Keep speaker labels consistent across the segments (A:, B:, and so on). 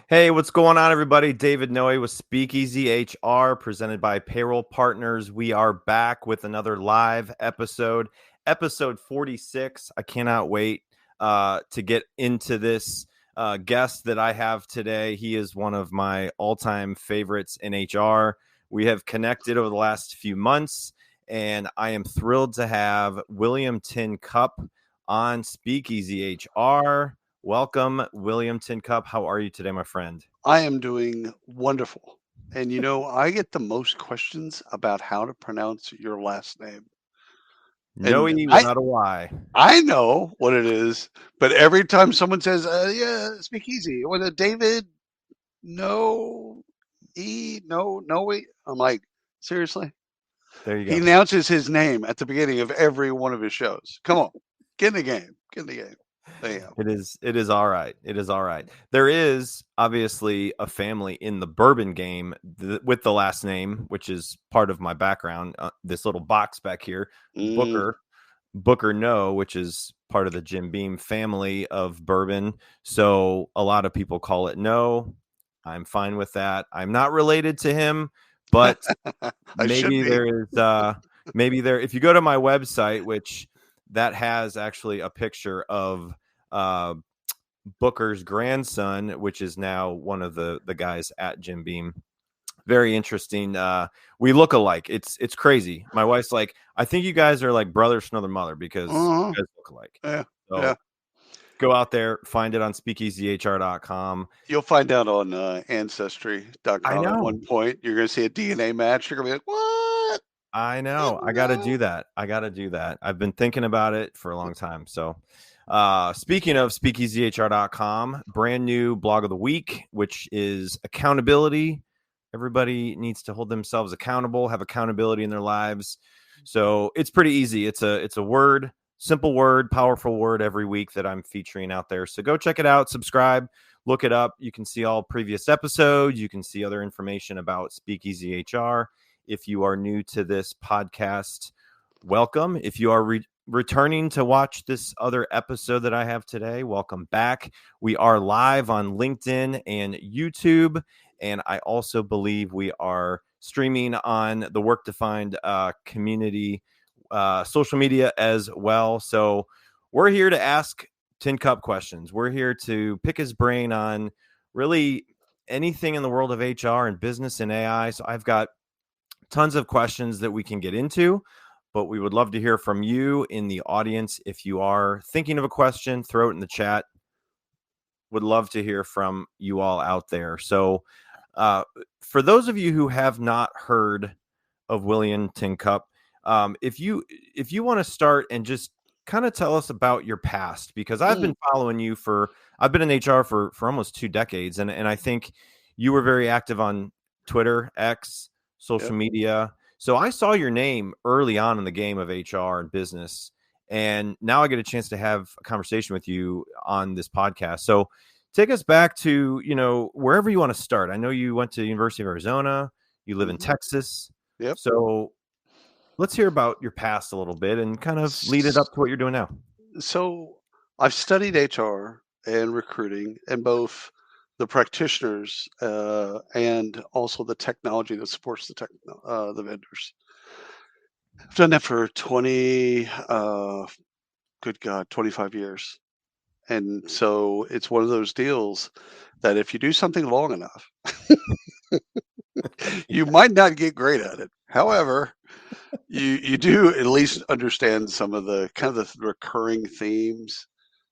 A: Hey, what's going on, everybody? David Noe with SpeakEasy HR, presented by Payroll Partners. We are back with another live episode 46. I cannot wait to get into this guest that I have today. He is one of my all-time favorites in HR. We have connected over the last few months, and I am thrilled to have William Tincup on SpeakEasy HR. Welcome, William Tincup. How are you today, my friend?
B: I am doing wonderful. And I get the most questions about how to pronounce your last name.
A: No
B: And
A: E
B: I
A: without a Y.
B: I know what it is, but every time someone says, yeah, speak easy, or the David, no no E, I'm like, seriously?
A: There you
B: He
A: go.
B: announces his name at the beginning of every one of his shows. Come on, get in the game. Get in the game. There you go.
A: It is all right. It is all right. There is obviously a family in the bourbon game with the last name, which is part of my background. This little box back here,
B: Mm.
A: Booker No, which is part of the Jim Beam family of bourbon. So a lot of people call it No. I'm fine with that. I'm not related to him, but
B: I should
A: maybe
B: be.
A: there is if you go to my website, which that has actually a picture of uh Booker's grandson, which is now one of the guys at Jim Beam. Very interesting. We look alike. It's crazy. My wife's like, I think you guys are like brothers from another mother because
B: Uh-huh.
A: you guys look alike.
B: Yeah. Yeah.
A: So go out there, find it on speakeasyhr.com.
B: You'll find out on
A: I
B: ancestry.com at
A: know.
B: one point. You're going to see a DNA match. You're going to be like, what?
A: I know. I got to do
B: No.
A: that. I got to do that. I've been thinking about it for a long time. So, speaking of speakeasyhr.com, brand new blog of the week, which is accountability. Everybody needs to hold themselves accountable, have accountability in their lives. So it's pretty easy. It's a word, simple word, powerful word every week that I'm featuring out there. So go check it out, subscribe, look it up. You can see all previous episodes. You can see other information about Speakeasy HR. If you are new to this podcast, welcome. If you are returning to watch this other episode that I have today, welcome back. We are live on LinkedIn and YouTube. And I also believe we are streaming on the WRKdefined community social media as well. So we're here to ask Tin Cup questions. We're here to pick his brain on really anything in the world of HR and business and AI. So I've got tons of questions that we can get into, but we would love to hear from you in the audience. If you are thinking of a question, throw it in the chat. Would love to hear from you all out there. So, for those of you who have not heard of William Tincup, if you want to start and just kind of tell us about your past, because I've
B: Mm,
A: been following you I've been in HR for almost 2 decades, and I think you were very active on Twitter, X, social
B: yep.
A: media. So I saw your name early on in the game of HR and business, and now I get a chance to have a conversation with you on this podcast. So take us back to, wherever you want to start. I know you went to the University of Arizona, you live in
B: Hmm.
A: Texas.
B: Yep.
A: So let's hear about your past a little bit and kind of lead it
B: S-
A: up to what you're doing now.
B: So I've studied HR and recruiting and both the practitioners and also the technology that supports the vendors. I've done that for 20, good God, 25 years. And so it's one of those deals that if you do something long enough, you might not get great at it. However, you do at least understand some of the kind of the recurring themes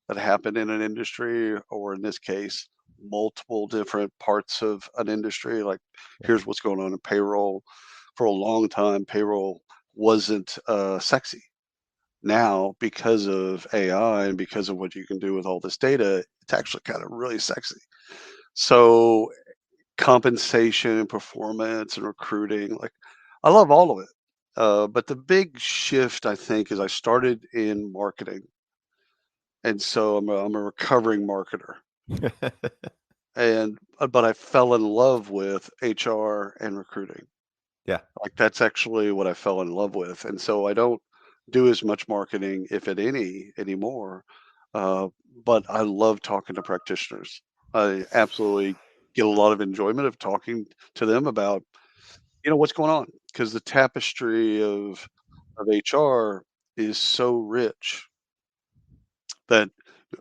B: that happen in an industry, or in this case, multiple different parts of an industry. Like,
A: Yeah.
B: here's what's going on in payroll. For a long time, payroll wasn't sexy. Now, because of AI and because of what you can do with all this data, it's actually kind of really sexy. So compensation, performance, and recruiting. Like, I love all of it. But the big shift, I think, is I started in marketing, and so I'm a recovering marketer, and but I fell in love with HR and recruiting.
A: Yeah.
B: Like, that's actually what I fell in love with, and so I don't do as much marketing, if at any, anymore. Uh, but I love talking to practitioners. I absolutely. get a lot of enjoyment of talking to them about, what's going on, because the tapestry of HR is so rich that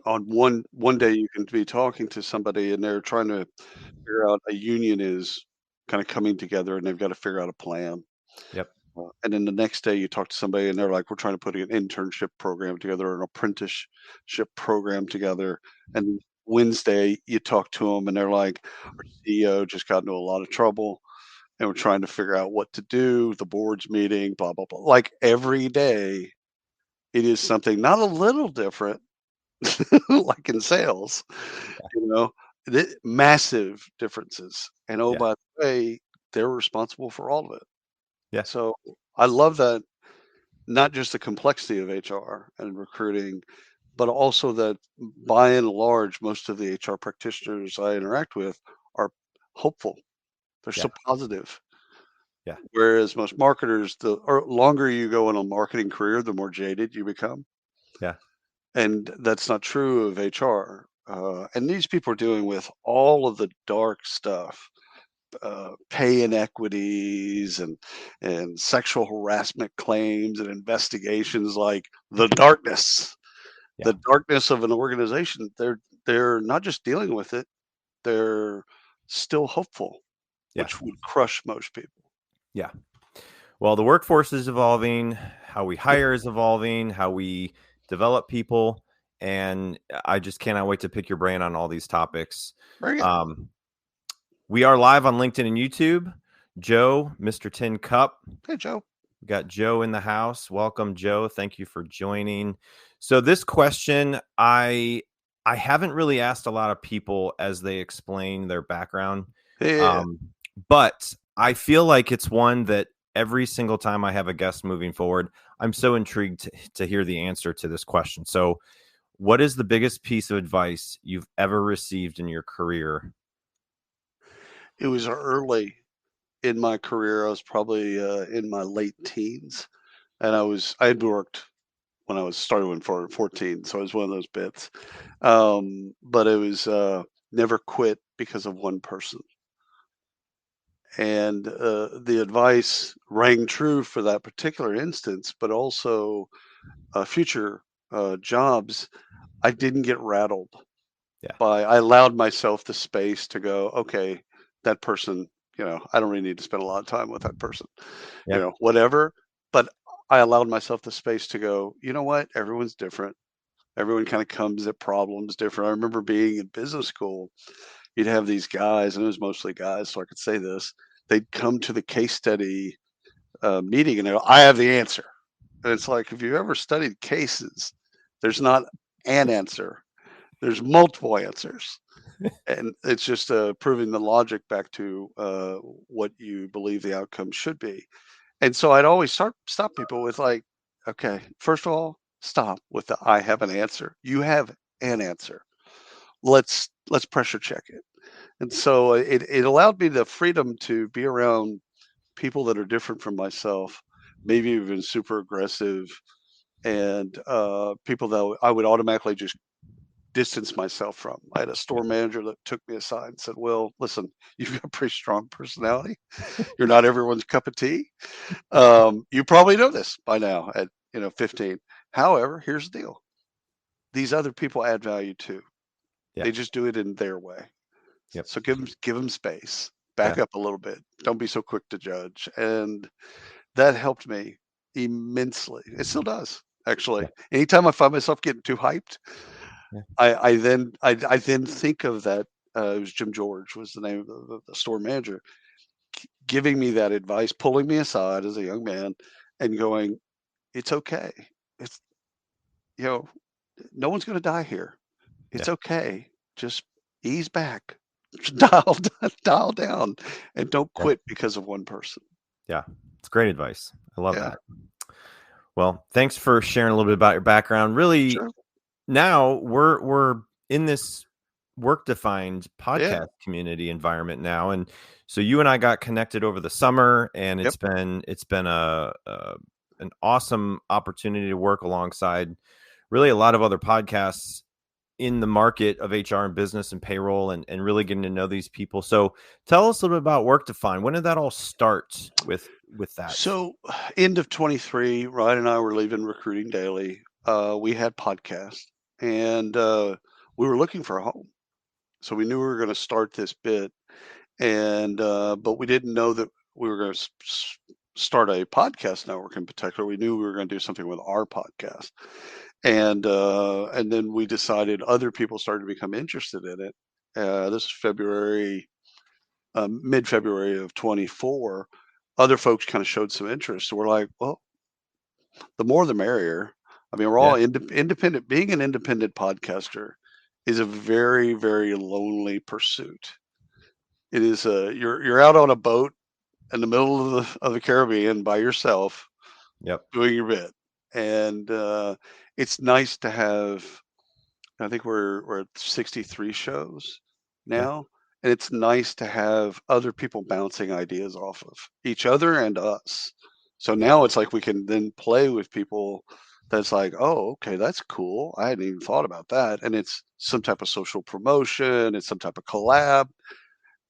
B: on one day you can be talking to somebody and they're trying to figure out a union is kind of coming together and they've got to figure out a plan.
A: Yep.
B: And then the next day you talk to somebody and they're like, we're trying to put an internship program together or an apprenticeship program together. And Wednesday you talk to them and they're like, our CEO just got into a lot of trouble and we're trying to figure out what to do. The board's meeting, blah, blah, blah. Like every day it is something not a little different, like in sales, you know, massive differences. And oh,
A: Yeah.
B: by the way, they're responsible for all of it.
A: Yeah.
B: So I love that, not just the complexity of HR and recruiting, but also that by and large, most of the HR practitioners I interact with are hopeful. They're
A: Yeah.
B: so positive.
A: Yeah.
B: Whereas most marketers, the longer you go in a marketing career, the more jaded you become.
A: Yeah.
B: And that's not true of HR. And these people are dealing with all of the dark stuff, pay inequities and sexual harassment claims and investigations, like the darkness,
A: Yeah.
B: the darkness of an organization. They're not just dealing with it; they're still hopeful,
A: Yeah.
B: which would crush most people.
A: Yeah. Well, the workforce is evolving, how we
B: Yep.
A: hire is evolving, how we develop people, and I just cannot wait to pick your brain on all these topics.
B: Bring it.
A: We are live on LinkedIn and YouTube. Joe, Mr. Tincup.
B: Hey, Joe.
A: We got Joe in the house. Welcome, Joe. Thank you for joining. So this question, I haven't really asked a lot of people as they explain their background.
B: Yeah.
A: But I feel like it's one that every single time I have a guest moving forward, I'm so intrigued to hear the answer to this question. So what is the biggest piece of advice you've ever received in your career?
B: It was early in my career. I was probably in my late teens, and I had worked when I was started when 14, so I was one of those bits. But it was never quit because of one person. And the advice rang true for that particular instance, but also future jobs. I didn't get rattled
A: Yeah.
B: I allowed myself the space to go, okay, that person, I don't really need to spend a lot of time with that person,
A: Yep.
B: whatever. But I allowed myself the space to go, you know what? Everyone's different. Everyone kind of comes at problems different. I remember being in business school, you'd have these guys, and it was mostly guys, so I could say this. They'd come to the case study meeting and they go, I have the answer. And it's like, if you've ever studied cases, there's not an answer, there's multiple answers. And it's just proving the logic back to what you believe the outcome should be. And so I'd always stop people with like, okay, first of all, stop with the I have an answer. You have an answer. Let's pressure check it. And so it allowed me the freedom to be around people that are different from myself, maybe even super aggressive, and people that I would automatically just distance myself from. I had a store manager that took me aside and said, "Well, listen, you've got a pretty strong personality. You're not everyone's cup of tea. You probably know this by now at 15. However, here's the deal: these other people add value too.
A: Yeah.
B: They just do it in their way.
A: Yep.
B: So give them space. Back
A: Yeah.
B: up a little bit. Don't be so quick to judge." And that helped me immensely. It still does, actually.
A: Yeah.
B: Anytime I find myself getting too hyped,
A: Yeah.
B: I then think of that. It was Jim George was the name of the store manager, giving me that advice, pulling me aside as a young man, and going, "It's okay. It's you know, no one's going to die here.
A: Yeah.
B: It's okay. Just ease back, dial dial down, and don't
A: Yeah.
B: quit because of one person."
A: Yeah. It's great advice. I love
B: Yeah,
A: that. Well, thanks for sharing a little bit about your background. Really,
B: sure.
A: now we're in this work defined
B: Yeah.
A: podcast community environment now, and so you and I got connected over the summer, and
B: Yep.
A: it's been a an awesome opportunity to work alongside really a lot of other podcasts in the market of HR and business and payroll and really getting to know these people. So tell us a little bit about WRKdefined. When did that all start with that?
B: So end of 23, Ryan and I were leaving Recruiting Daily. We had podcasts and we were looking for a home. So we knew we were going to start this bit, and but we didn't know that we were going to start a podcast network in particular. We knew we were going to do something with our podcast, and then we decided other people started to become interested in it. This is February, mid-February of 24. Other folks kind of showed some interest, so we're like, well, the more the merrier. I mean, we're all independent. Being an independent podcaster is a very, very lonely pursuit. It is you're out on a boat in the middle of the Caribbean by yourself, doing your bit, and it's nice to have. I think we're at 63 shows now, and it's nice to have other people bouncing ideas off of each other and us. So now it's like we can then play with people. That's like, oh, okay, that's cool. I hadn't even thought about that. And it's some type of social promotion. It's some type of collab.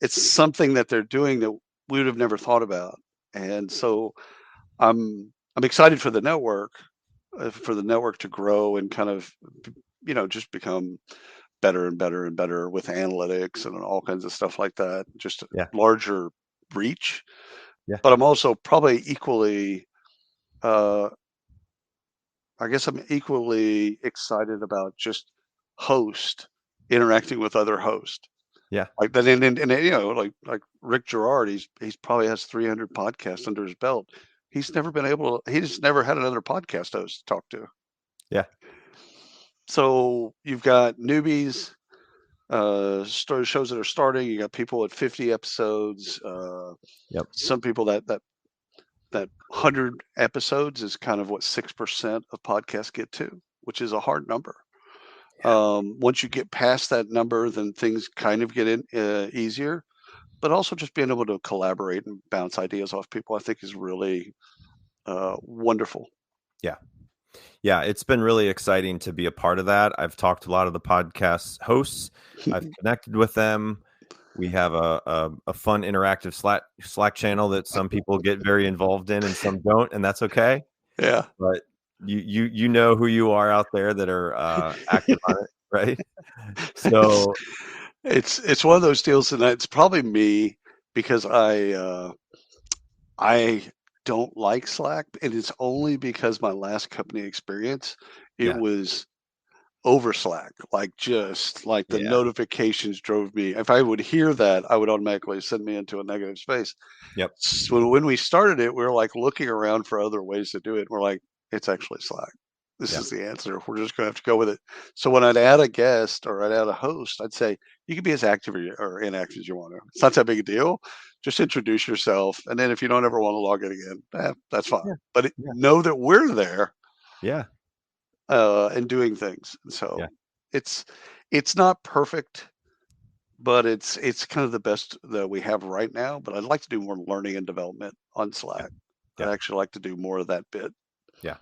B: It's something that they're doing that we would have never thought about. And so I'm excited for the network to grow and kind of, just become better and better and better with analytics and all kinds of stuff like that. Just larger reach. Yeah. But I'm also probably equally, I guess I'm equally excited about just interacting with other hosts.
A: Yeah.
B: Like that. And like Rick Gerard, he's probably has 300 podcasts under his belt. He's just never had another podcast host to talk to.
A: Yeah.
B: So you've got newbies, shows that are starting. You got people at 50 episodes. Some people that 100 episodes is kind of what 6% of podcasts get to, which is a hard number. Once you get past that number, then things kind of get easier. But also just being able to collaborate and bounce ideas off people, I think, is really wonderful.
A: Yeah. Yeah, it's been really exciting to be a part of that. I've talked to a lot of the podcast hosts. I've connected with them. We have a fun interactive Slack channel that some people get very involved in and some don't, and that's okay.
B: Yeah.
A: But you know who you are out there that are active on it, right? So
B: it's one of those deals, and it's probably me because I don't like Slack, and it's only because my last company experience, it was over Slack, the notifications drove me. If I would hear that, I would automatically send me into a negative space.
A: Yep.
B: So when we started it, we were like looking around for other ways to do it. We're like, it's actually Slack. This is the answer. We're just going to have to go with it. So when I'd add a guest or I'd add a host, I'd say, you can be as active or inactive as you want to. It's not that big a deal. Just introduce yourself. And then if you don't ever want to log in again, that's fine. Yeah. But know that we're there.
A: Yeah.
B: And doing things. So it's not perfect, but it's kind of the best that we have right now. But I'd like to do more learning and development on Slack. I'd actually like to do more of that bit.
A: Yeah.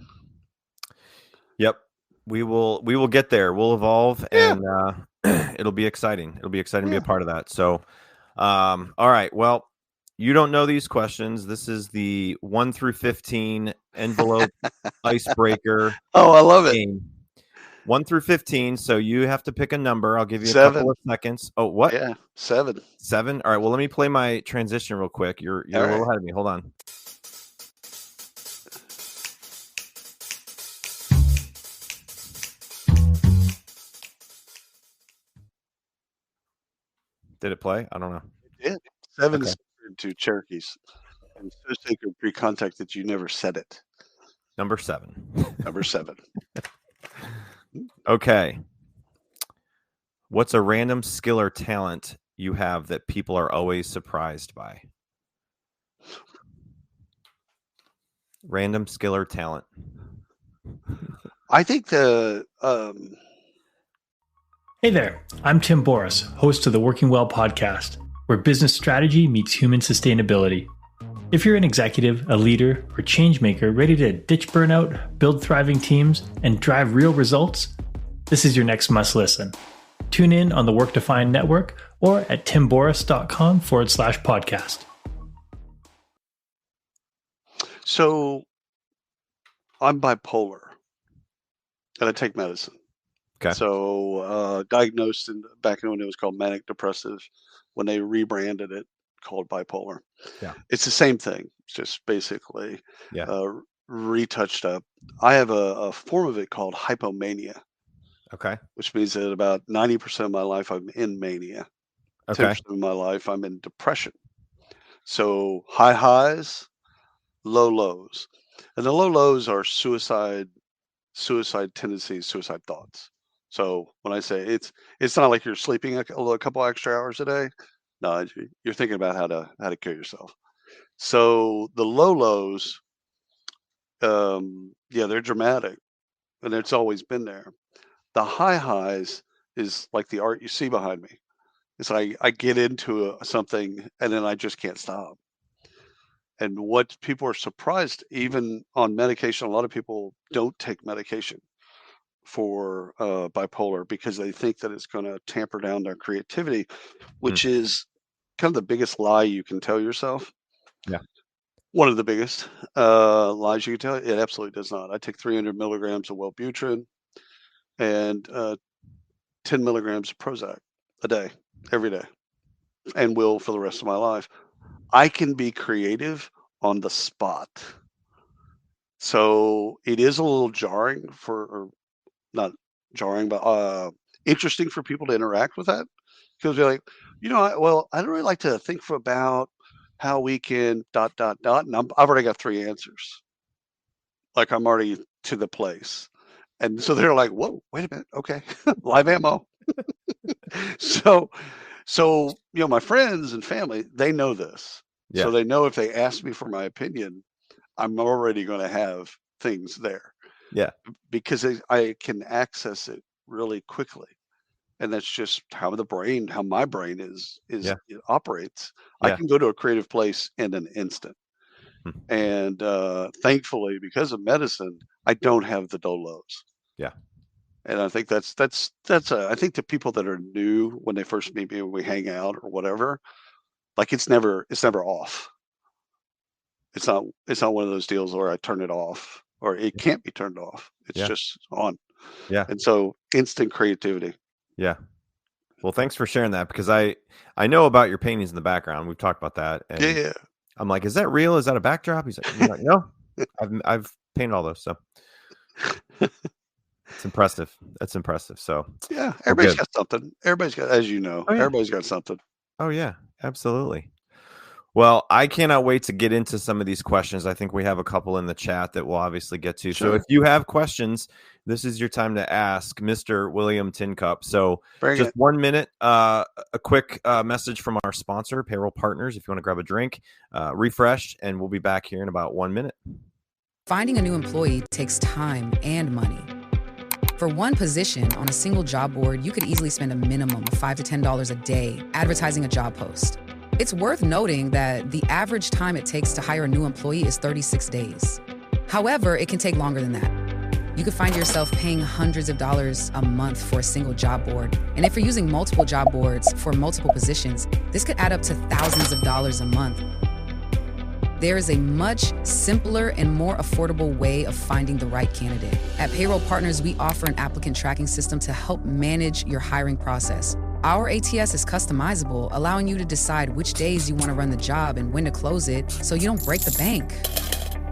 A: Yep. We will get there. We'll evolve and it'll be exciting. It'll be exciting to be a part of that. So all right. Well, you don't know these questions. This is the 1 through 15 envelope icebreaker.
B: Oh, I love it.
A: 1 through 15. So you have to pick a number. I'll give you a
B: 7.
A: couple of seconds. Oh, what?
B: Yeah, 7.
A: 7. All right. Well, let me play my transition real quick. You're a little ahead of me. Hold on. Did it play? I don't know.
B: It did. 7 is to Cherokees. And so sacred pre-contact that you never said it.
A: Number 7.
B: Number 7.
A: Okay. What's a random skill or talent you have that people are always surprised by? Random skill or talent.
B: I think
C: Hey there, I'm Tim Boris, host of the Working Well podcast, where business strategy meets human sustainability. If you're an executive, a leader, or change maker ready to ditch burnout, build thriving teams, and drive real results, this is your next must listen. Tune in on the WRKdefined network or at timboris.com/podcast.
B: So I'm bipolar and I take medicine.
A: Okay.
B: So diagnosed back when it was called manic depressive, when they rebranded it, called bipolar.
A: Yeah.
B: It's the same thing. It's just basically
A: Yeah.
B: retouched up. I have a form of it called hypomania,
A: Okay.
B: which means that about 90% of my life I'm in mania.
A: Okay.
B: 10% of my life I'm in depression. So high highs, low lows. And the low lows are suicide tendencies, suicide thoughts. So when I say it's not like you're sleeping a couple extra hours a day. No, you're thinking about how to kill yourself. So the low lows, they're dramatic, and it's always been there. The high highs is like the art you see behind me. It's like I get into something and then I just can't stop. And what people are surprised, even on medication, a lot of people don't take medication for bipolar because they think that it's going to tamper down their creativity, which is kind of the biggest lie you can tell yourself.
A: Yeah.
B: One of the biggest lies you can tell. It absolutely does not. I take 300 milligrams of Wellbutrin and 10 milligrams of Prozac a day, every day, and will for the rest of my life. I can be creative on the spot. So it is a little jarring or not jarring, but interesting for people to interact with that, because they're like, I don't really like to think about how we can ... and I've already got 3 answers. Like I'm already to the place. And so they're like, whoa, wait a minute. Okay. Live ammo. So, my friends and family, they know this.
A: Yeah.
B: So they know if they ask me for my opinion, I'm already going to have things there.
A: Yeah.
B: Because I can access it really quickly. And that's just how my brain it operates. I
A: Yeah.
B: can go to a creative place in an instant. And thankfully, because of medicine, I don't have the low lows.
A: Yeah.
B: And I think that's I think the people that are new when they first meet me, when we hang out or whatever, like it's never off. It's not one of those deals where I turn it off or it can't be turned off. It's just on.
A: Yeah.
B: And so instant creativity.
A: Yeah. Well, thanks for sharing that, because I know about your paintings in the background. We've talked about that. And
B: Yeah.
A: I'm like, is that real? Is that a backdrop? He's like, no, I've painted all those. So it's impressive. That's impressive. So
B: yeah, everybody's got something. Everybody's got, as you know, everybody's got something.
A: Oh yeah, absolutely. Well, I cannot wait to get into some of these questions. I think we have a couple in the chat that we'll obviously get to. Sure. So if you have questions, this is your time to ask Mr. William Tincup. So just 1 minute, a quick message from our sponsor, Payroll Partners. If you want to grab a drink, refresh, and we'll be back here in about 1 minute.
D: Finding a new employee takes time and money. For one position on a single job board, you could easily spend a minimum of $5 to $10 a day advertising a job post. It's worth noting that the average time it takes to hire a new employee is 36 days. However, it can take longer than that. You could find yourself paying hundreds of dollars a month for a single job board. And if you're using multiple job boards for multiple positions, this could add up to thousands of dollars a month. There is a much simpler and more affordable way of finding the right candidate. At Payroll Partners, we offer an applicant tracking system to help manage your hiring process. Our ATS is customizable, allowing you to decide which days you want to run the job and when to close it so you don't break the bank.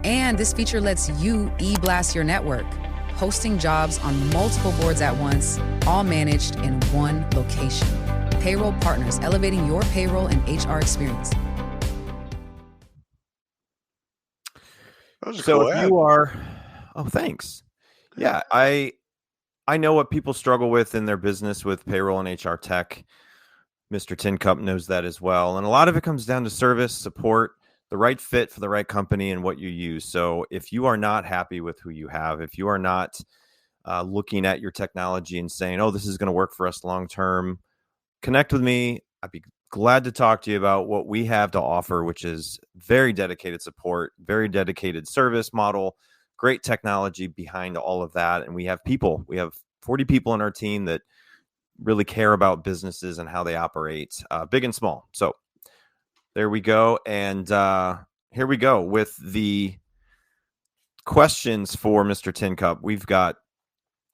D: And this feature lets you e-blast your network, posting jobs on multiple boards at once, all managed in one location. Payroll Partners, elevating your payroll and HR experience.
A: So if you are, thanks. Yeah, I know what people struggle with in their business with payroll and HR tech. Mr. Tincup knows that as well. And a lot of it comes down to service, support, the right fit for the right company and what you use. So if you are not happy with who you have, if you are not looking at your technology and saying, oh, this is going to work for us long term, connect with me. I'd be glad to talk to you about what we have to offer, which is very dedicated support, very dedicated service model, great technology behind all of that. And we have people, we have 40 people on our team that really care about businesses and how they operate, big and small. So there we go. And here we go with the questions for Mr. Tincup. We've got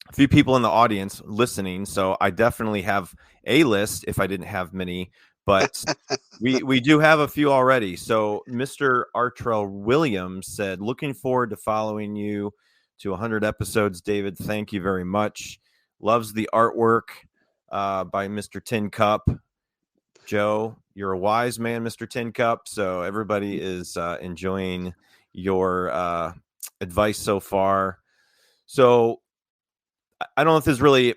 A: a few people in the audience listening, so I definitely have a list if I didn't have many, but we do have a few already. So Mr. Artrell Williams said, looking forward to following you to 100 episodes, David. Thank you very much. Loves the artwork by Mr. Tincup. Joe, you're a wise man, Mr. Tincup. So everybody is enjoying your advice so far. So I don't know if this is really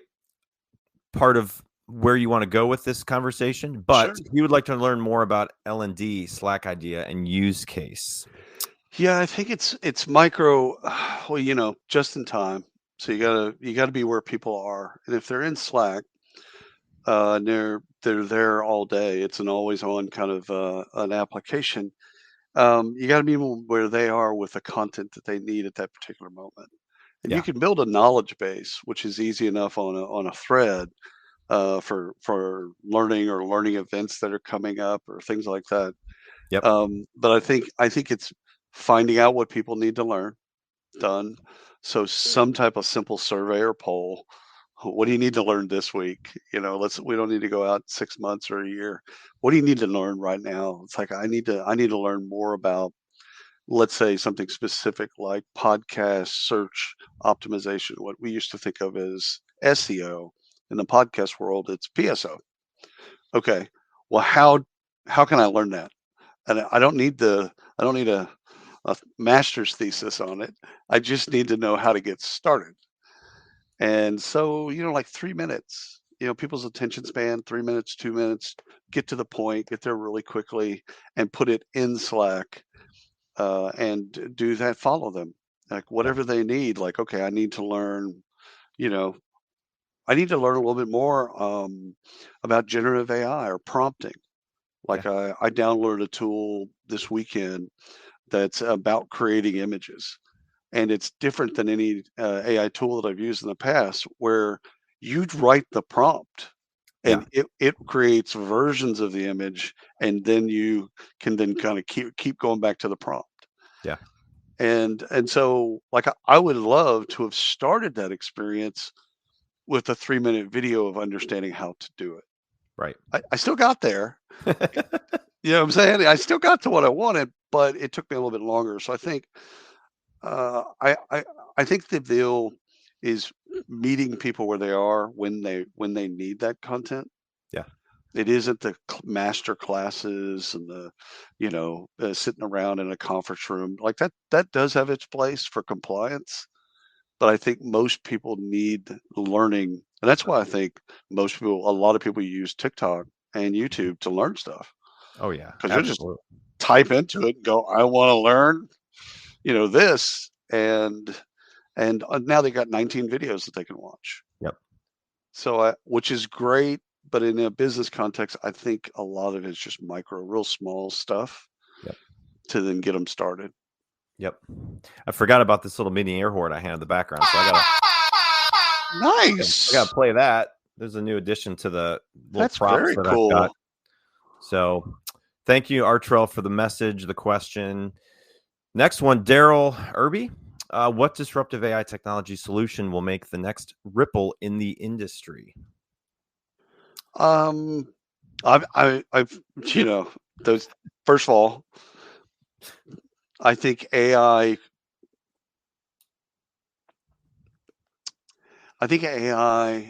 A: part of where you want to go with this conversation, but
B: Sure.
A: he would like to learn more about L&D, Slack idea, and use case.
B: Yeah, I think it's micro, well, just in time. So you gotta be where people are, and if they're in Slack, and they're there all day, it's an always on kind of an application. You got to be where they are with the content that they need at that particular moment. And you
A: Yeah.
B: can build a knowledge base, which is easy enough on a thread for learning events that are coming up or things like that.
A: Yep.
B: But I think it's finding out what people need to learn. Done. So some type of simple survey or poll. What do you need to learn this week? We don't need to go out 6 months or a year. What do you need to learn right now? It's like I need to learn more about, let's say, something specific like podcast search optimization, what we used to think of as SEO. In the podcast world, it's PSO. Okay. Well, how can I learn that? And I don't need a master's thesis on it. I just need to know how to get started. And so, like 3 minutes, people's attention span, 3 minutes, 2 minutes, get to the point, get there really quickly and put it in Slack and do that, follow them. Like whatever they need, like, okay, I need to learn, I need to learn a little bit more about generative AI or prompting. Like I downloaded a tool this weekend that's about creating images. And it's different than any AI tool that I've used in the past, where you'd write the prompt and it creates versions of the image, and then you can then kind of keep going back to the prompt.
A: Yeah.
B: And so like I would love to have started that experience with a 3-minute video of understanding how to do it.
A: Right.
B: I still got there. You know what I'm saying? I still got to what I wanted, but it took me a little bit longer. So I think I think the deal is meeting people where they are when they need that content.
A: Yeah.
B: It isn't the master classes and sitting around in a conference room like that. That does have its place for compliance, but I think most people need learning, and that's why I think a lot of people use TikTok and YouTube to learn stuff.
A: Oh yeah,
B: because you just type into it and go, I want to learn, this, and now they got 19 videos that they can watch.
A: Yep.
B: So which is great, but in a business context, I think a lot of it is just real small stuff.
A: Yep.
B: To then get them started.
A: Yep. I forgot about this little mini air horn I had in the background, so I gotta play that. There's a new addition to the little
B: That's
A: props
B: very
A: that
B: cool.
A: I've got. So thank you, Artrell, for the message, the question. Next one, Daryl Irby. What disruptive AI technology solution will make the next ripple in the industry?
B: I've those. First of all, I think AI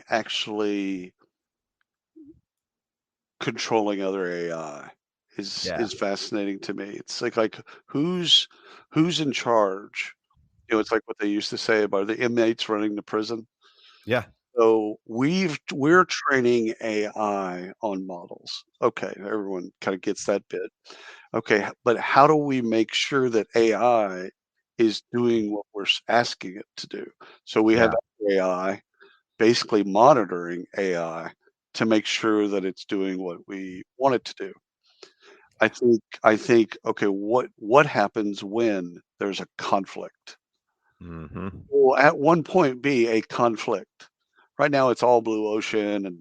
B: actually controlling other AI is fascinating to me. It's like who's in charge? It's like what they used to say about the inmates running the prison.
A: Yeah.
B: So we're training AI on models. Okay, everyone kind of gets that bit. Okay, but how do we make sure that AI is doing what we're asking it to do? So we have AI basically monitoring AI to make sure that it's doing what we want it to do. I think okay, what happens when there's a conflict?
A: Mm-hmm.
B: Will at one point be a conflict, Right now, it's all blue ocean, and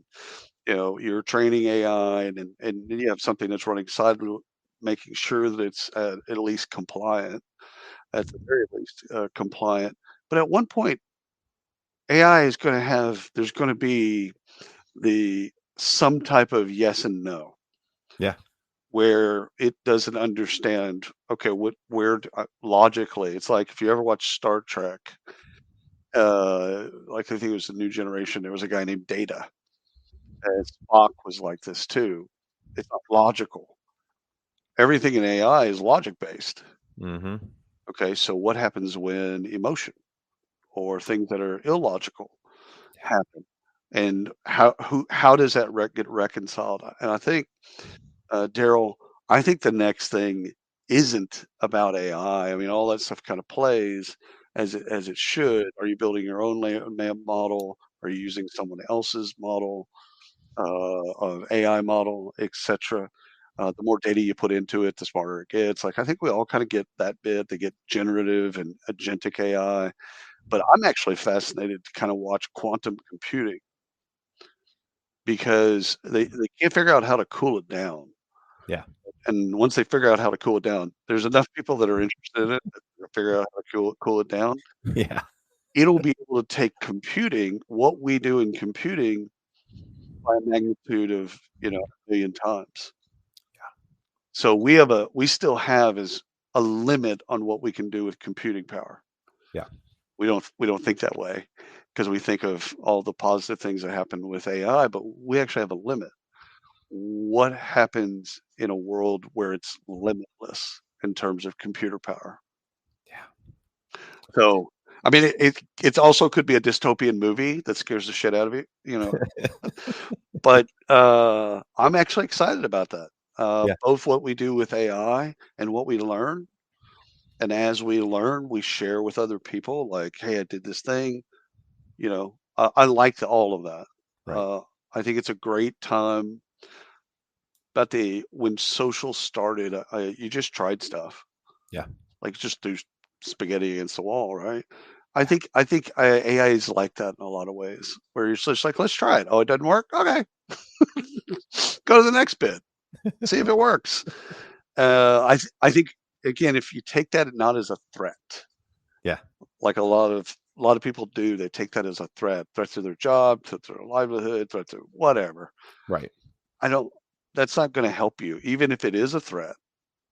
B: you're training AI, and then you have something that's running side, making sure that it's at least compliant, at the very least compliant. But at one point, AI is going to have there's going to be the some type of yes and no,
A: Yeah.
B: where it doesn't understand. Okay, logically, it's like if you ever watch Star Trek, like I think it was the New Generation. There was a guy named Data, and Spock was like this too. It's not logical. Everything in AI is logic based.
A: Mm-hmm.
B: Okay, so what happens when emotion or things that are illogical happen, and how does that get reconciled? And I think, Daryl, I think the next thing isn't about AI. I mean, all that stuff kind of plays as it should. Are you building your own model? Are you using someone else's model, of AI model, etc.? The more data you put into it, the smarter it gets. Like I think we all kind of get that bit. They get generative and agentic AI, but I'm actually fascinated to kind of watch quantum computing because they can't figure out how to cool it down.
A: Yeah.
B: And once they figure out how to cool it down, there's enough people that are interested in it to figure out how to cool it down.
A: Yeah.
B: It'll be able to take computing, what we do in computing, by a magnitude of, a million times. So we still have is a limit on what we can do with computing power.
A: Yeah.
B: We don't think that way because we think of all the positive things that happen with AI, but we actually have a limit. What happens in a world where it's limitless in terms of computer power?
A: Yeah.
B: So, I mean, it also could be a dystopian movie that scares the shit out of you, but I'm actually excited about that.
A: Yeah.
B: Both what we do with AI and what we learn. And as we learn, we share with other people like, hey, I did this thing. I like all of that.
A: Right.
B: I think it's a great time. About when social started, you just tried stuff.
A: Yeah.
B: Like just do spaghetti against the wall, right? I
A: Yeah.
B: think I think AI is like that in a lot of ways, where you're just like, let's try it. Oh, it doesn't work. Okay, go to the next bit, see if it works. I think again, if you take that not as a threat,
A: Yeah.
B: like a lot of people do, they take that as a threat to their job, to their livelihood, threat to whatever.
A: Right.
B: I don't. That's not going to help you, even if it is a threat.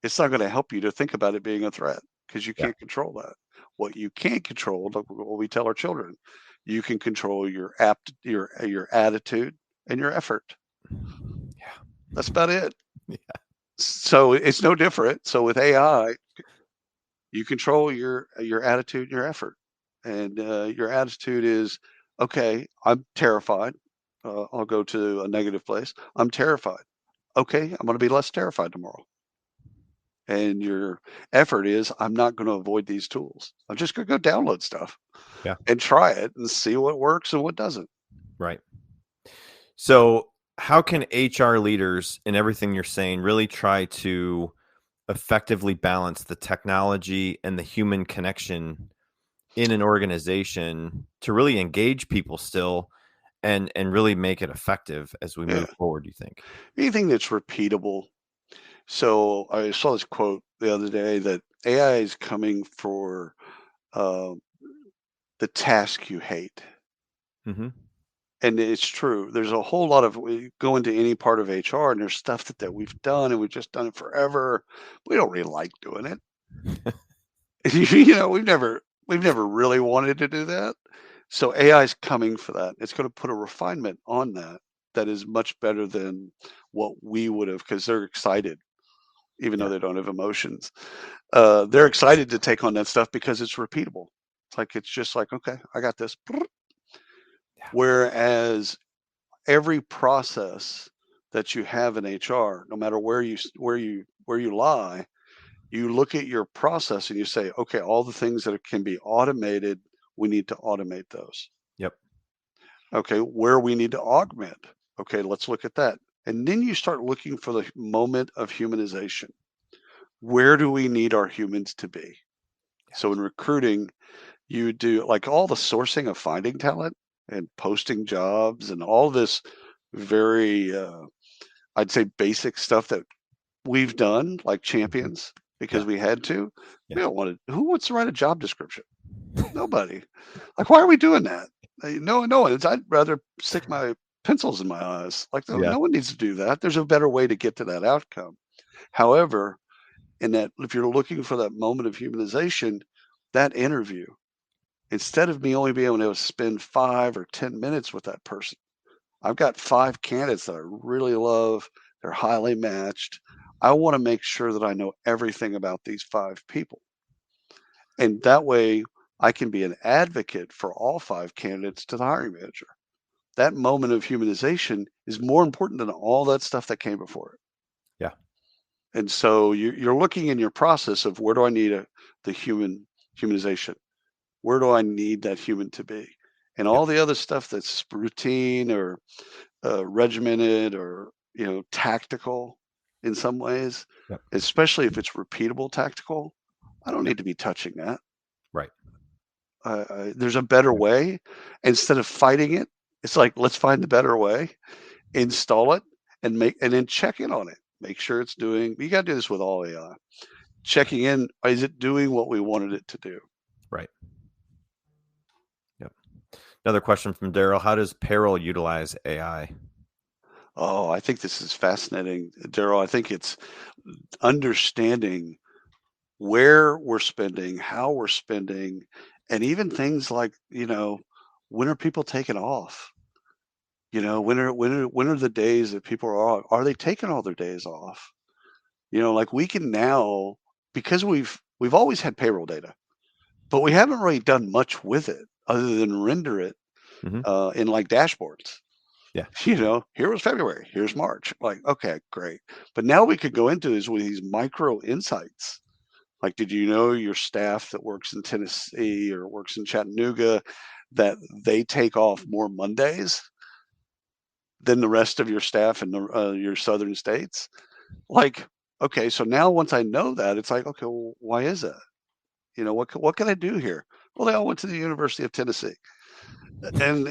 B: It's not going to help you to think about it being a threat because you
A: Yeah.
B: can't control that. What you can't control, like what we tell our children, you can control your attitude and your effort.
A: Yeah.
B: That's about it.
A: Yeah.
B: So it's no different. So with AI, you control your attitude, your effort, and your attitude is okay. I'm terrified. I'll go to a negative place. I'm terrified. Okay, I'm going to be less terrified tomorrow. And your effort is, I'm not going to avoid these tools. I'm just going to go download stuff
A: Yeah.
B: and try it and see what works and what doesn't.
A: Right. So, how can HR leaders, in everything you're saying, really try to effectively balance the technology and the human connection in an organization to really engage people still and really make it effective as we
B: Yeah.
A: move forward, do you think?
B: Anything that's repeatable. So I saw this quote the other day that AI is coming for uh, the task you hate.
A: Mm-hmm.
B: And it's true. There's a whole lot of we go into any part of HR and there's stuff that we've done and we've just done it forever. We don't really like doing it. We've never really wanted to do that. So AI is coming for that. It's going to put a refinement on that is much better than what we would have because they're excited, even though
A: Yeah.
B: they don't have emotions. They're excited to take on that stuff because it's repeatable. It's just like, okay, I got this.
A: Yeah.
B: Whereas every process that you have in HR, no matter where you lie, you look at your process and you say, okay, all the things that can be automated, we need to automate those.
A: Yep.
B: Okay, where we need to augment. Okay, let's look at that. And then you start looking for the moment of humanization. Where do we need our humans to be? So in recruiting, you do like all the sourcing of finding talent. and posting jobs and all this very, I'd say, basic stuff that we've done like champions because we had to. We don't want to. Who wants to write a job description? Nobody. Like, why are we doing that? No one. I'd rather stick my pencils in my eyes. Like, no one needs to do that. There's a better way to get to that outcome. However, in that, if you're looking for that moment of humanization, that interview, instead of me only being able to spend 5 or 10 minutes with that person, I've got 5 candidates that I really love. They're highly matched. I want to make sure that I know everything about these 5 people. And that way I can be an advocate for all 5 candidates to the hiring manager. That moment of humanization is more important than all that stuff that came before it.
A: Yeah.
B: And so you're looking in your process of where do I need the humanization? Where do I need that human to be? And all the other stuff that's routine or regimented or tactical in some ways, especially if it's repeatable tactical, I don't need to be touching that.
A: Right.
B: There's a better way. Instead of fighting it, it's like, let's find the better way, install it, and then check in on it. Make sure it's doing. You got to do this with all AI. Checking in, is it doing what we wanted it to do?
A: Right. Yep. Another question from Daryl: how does payroll utilize AI?
B: Oh, I think this is fascinating, Daryl. I think it's understanding where we're spending, how we're spending, and even things like, when are people taking off? When are the days that people are they taking all their days off? Like we can now, because we've always had payroll data, but we haven't really done much with it other than render it in like dashboards.
A: Yeah.
B: Here was February, here's March. Like, okay, great. But now we could go into is with these micro insights. Like, did you know your staff that works in Tennessee or works in Chattanooga, that they take off more Mondays than the rest of your staff in your southern states? Like, okay, so now once I know that, it's like, okay, well, why is that? What can I do here? Well, they all went to the University of Tennessee. And,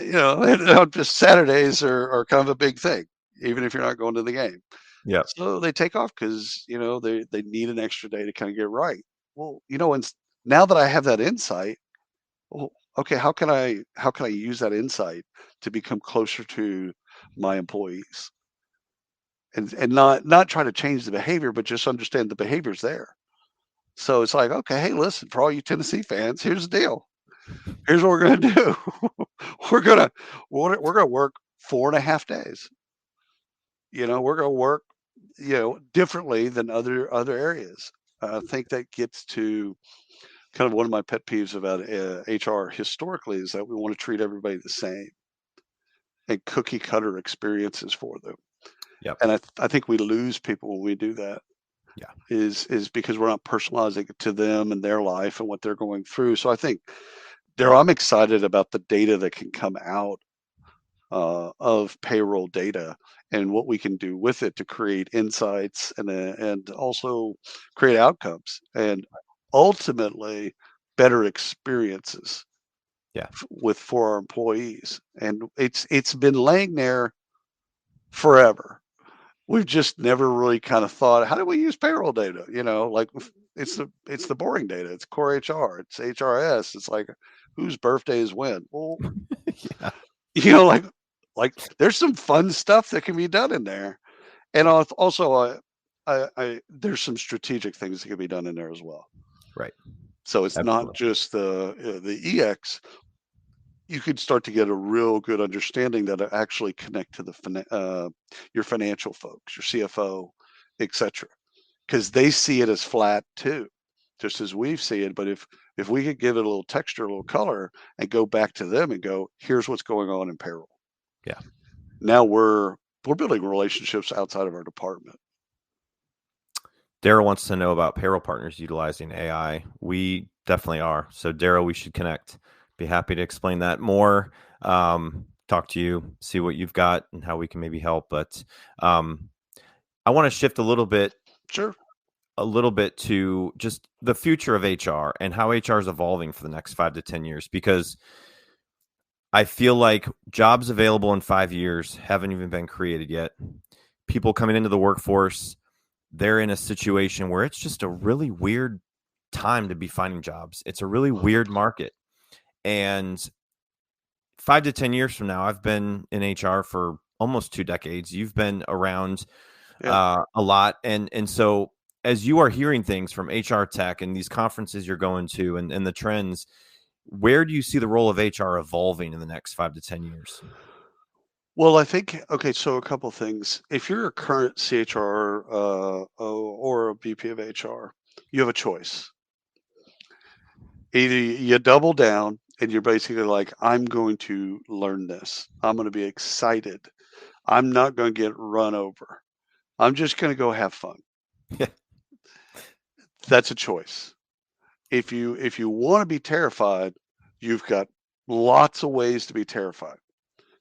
B: just Saturdays are kind of a big thing, even if you're not going to the game.
A: Yeah.
B: So they take off because, they need an extra day to kind of get right. Well, and now that I have that insight, well, okay, how can I use that insight to become closer to my employees? And not try to change the behavior, but just understand the behavior's there. So it's like, okay, hey, listen, for all you Tennessee fans, here's the deal. Here's what we're going to do. we're going to work 4.5 days. We're going to work, differently than other areas. I think that gets to kind of one of my pet peeves about HR historically is that we want to treat everybody the same and cookie cutter experiences for them.
A: Yep.
B: And I think we lose people when we do that.
A: Yeah.
B: Is because we're not personalizing it to them and their life and what they're going through. So I think, Daryl, I'm excited about the data that can come out of payroll data and what we can do with it to create insights and also create outcomes and ultimately better experiences for our employees. And it's been laying there forever. We've just never really kind of thought, how do we use payroll data? Like it's the boring data. It's core HR. It's HRS. It's like whose birthday is when. Well, like there's some fun stuff that can be done in there, and also there's some strategic things that can be done in there as well.
A: Right.
B: So it's not just the EX. You could start to get a real good understanding that actually connect to your financial folks, your CFO, etc., because they see it as flat too, just as we see it. But if we could give it a little texture, a little color, and go back to them and go, here's what's going on in payroll.
A: Yeah.
B: Now we're building relationships outside of our department.
A: Daryl wants to know about payroll partners utilizing AI. We definitely are. So Daryl, we should connect. Be happy to explain that more. Talk to you, see what you've got and how we can maybe help. But I want to shift a little bit to just the future of HR and how HR is evolving for the next 5 to 10 years, because I feel like jobs available in 5 years haven't even been created yet. People coming into the workforce, they're in a situation where it's just a really weird time to be finding jobs. It's a really weird market. And 5 to 10 years from now, I've been in HR for almost 2 decades. You've been around a lot. And so as you are hearing things from HR tech and these conferences you're going to and the trends, where do you see the role of HR evolving in the next 5 to 10 years?
B: Well, I think, okay, so a couple things. If you're a current CHR or a VP of HR, you have a choice. Either you double down and you're basically like, I'm going to learn this. I'm going to be excited. I'm not going to get run over. I'm just going to go have fun.
A: Yeah.
B: That's a choice. If you want to be terrified, you've got lots of ways to be terrified.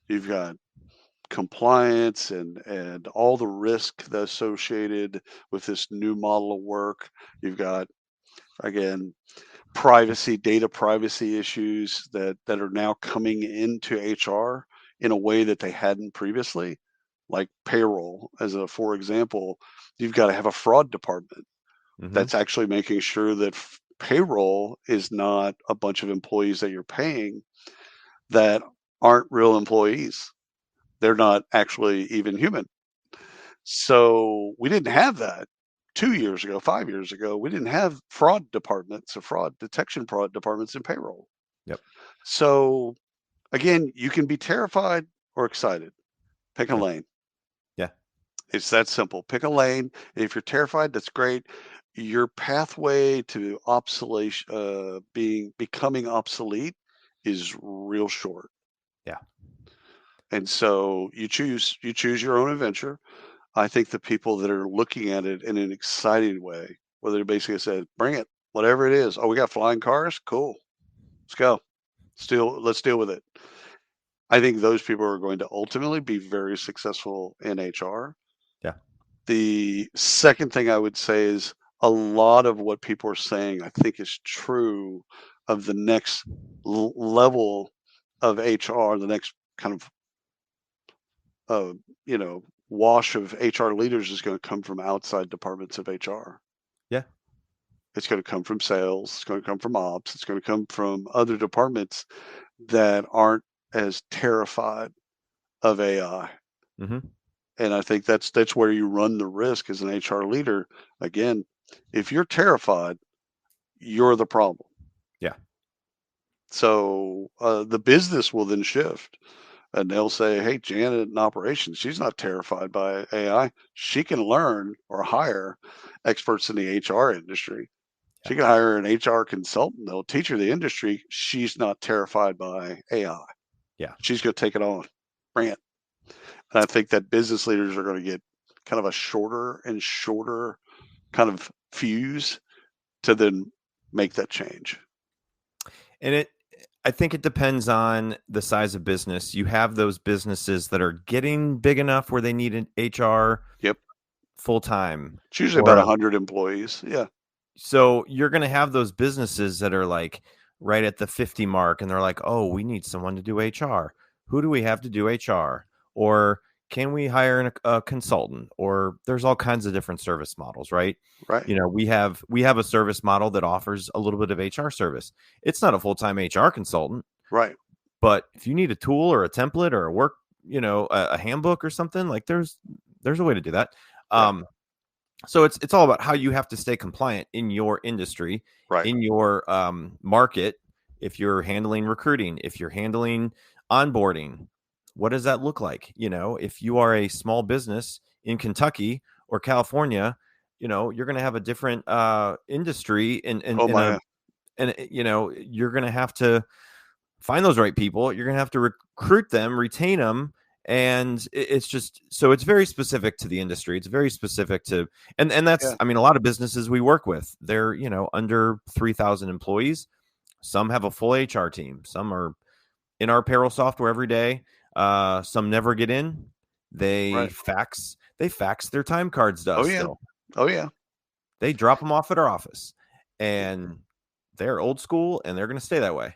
B: You've got compliance and all the risk that's associated with this new model of work. You've got, again, data privacy issues that are now coming into HR in a way that they hadn't previously, like payroll. For example, you've got to have a fraud department that's actually making sure that payroll is not a bunch of employees that you're paying that aren't real employees. They're not actually even human. So we didn't have that 2 years ago, 5 years ago. We didn't have fraud departments or fraud detection departments in payroll.
A: Yep.
B: So again, you can be terrified or excited. Pick a lane.
A: Yeah.
B: It's that simple. Pick a lane. If you're terrified, that's great. Your pathway to becoming obsolete is real short.
A: Yeah.
B: And so you choose your own adventure. I think the people that are looking at it in an exciting way, where they basically said, bring it, whatever it is. Oh, we got flying cars? Cool. Let's go. Let's deal with it. I think those people are going to ultimately be very successful in HR.
A: Yeah.
B: The second thing I would say is a lot of what people are saying, I think, is true of the next level of HR, the next kind of, wash of HR leaders is going to come from outside departments of HR.
A: Yeah.
B: It's going to come from sales. It's going to come from ops. It's going to come from other departments that aren't as terrified of AI. And I think that's where you run the risk as an HR leader. Again, if you're terrified, you're the problem.
A: Yeah.
B: So the business will then shift. And they'll say, hey, Janet in operations, she's not terrified by AI. She can learn or hire experts in the HR industry. Yeah. She can hire an HR consultant. They'll teach her the industry. She's not terrified by AI.
A: Yeah.
B: She's going to take it on. Bring it. And I think that business leaders are going to get kind of a shorter and shorter kind of fuse to then make that change.
A: And I think it depends on the size of business. You have those businesses that are getting big enough where they need an HR full time.
B: It's usually about 100 employees. Yeah.
A: So you're going to have those businesses that are like right at the 50 mark, and they're like, oh, we need someone to do HR. Who do we have to do HR? Or can we hire a consultant? Or there's all kinds of different service models, right?
B: Right.
A: We have a service model that offers a little bit of HR service. It's not a full-time HR consultant.
B: Right.
A: But if you need a tool or a template or a work, a handbook or something, like there's a way to do that. Right. So it's all about how you have to stay compliant in your industry,
B: right.
A: in your market. If you're handling recruiting, if you're handling onboarding, what does that look like? If you are a small business in Kentucky or California, you're going to have a different industry and you're going to have to find those right people. You're going to have to recruit them, retain them. And it's just, so it's very specific to the industry. It's very specific to, and that's, a lot of businesses we work with, they're, under 3,000 employees. Some have a full HR team. Some are in our payroll software every day. Some never get in. They fax their time cards to us. Still.
B: Oh yeah.
A: They drop them off at our office, and they're old school, and they're going to stay that way.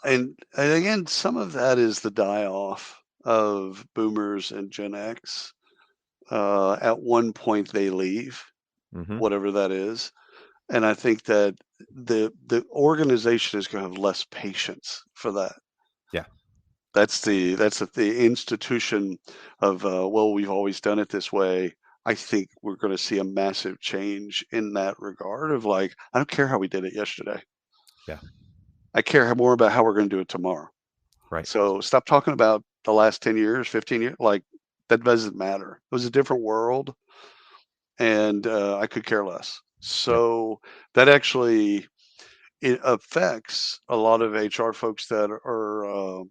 B: And again, some of that is the die-off of boomers and Gen X. At one point, they leave, whatever that is. And I think that the organization is going to have less patience for that.
A: Yeah.
B: That's the institution of, well, we've always done it this way. I think we're going to see a massive change in that regard of like, I don't care how we did it yesterday.
A: Yeah.
B: I care more about how we're going to do it tomorrow.
A: Right.
B: So stop talking about the last 10 years, 15 years. Like, that doesn't matter. It was a different world, and I could care less. So that actually, it affects a lot of HR folks that are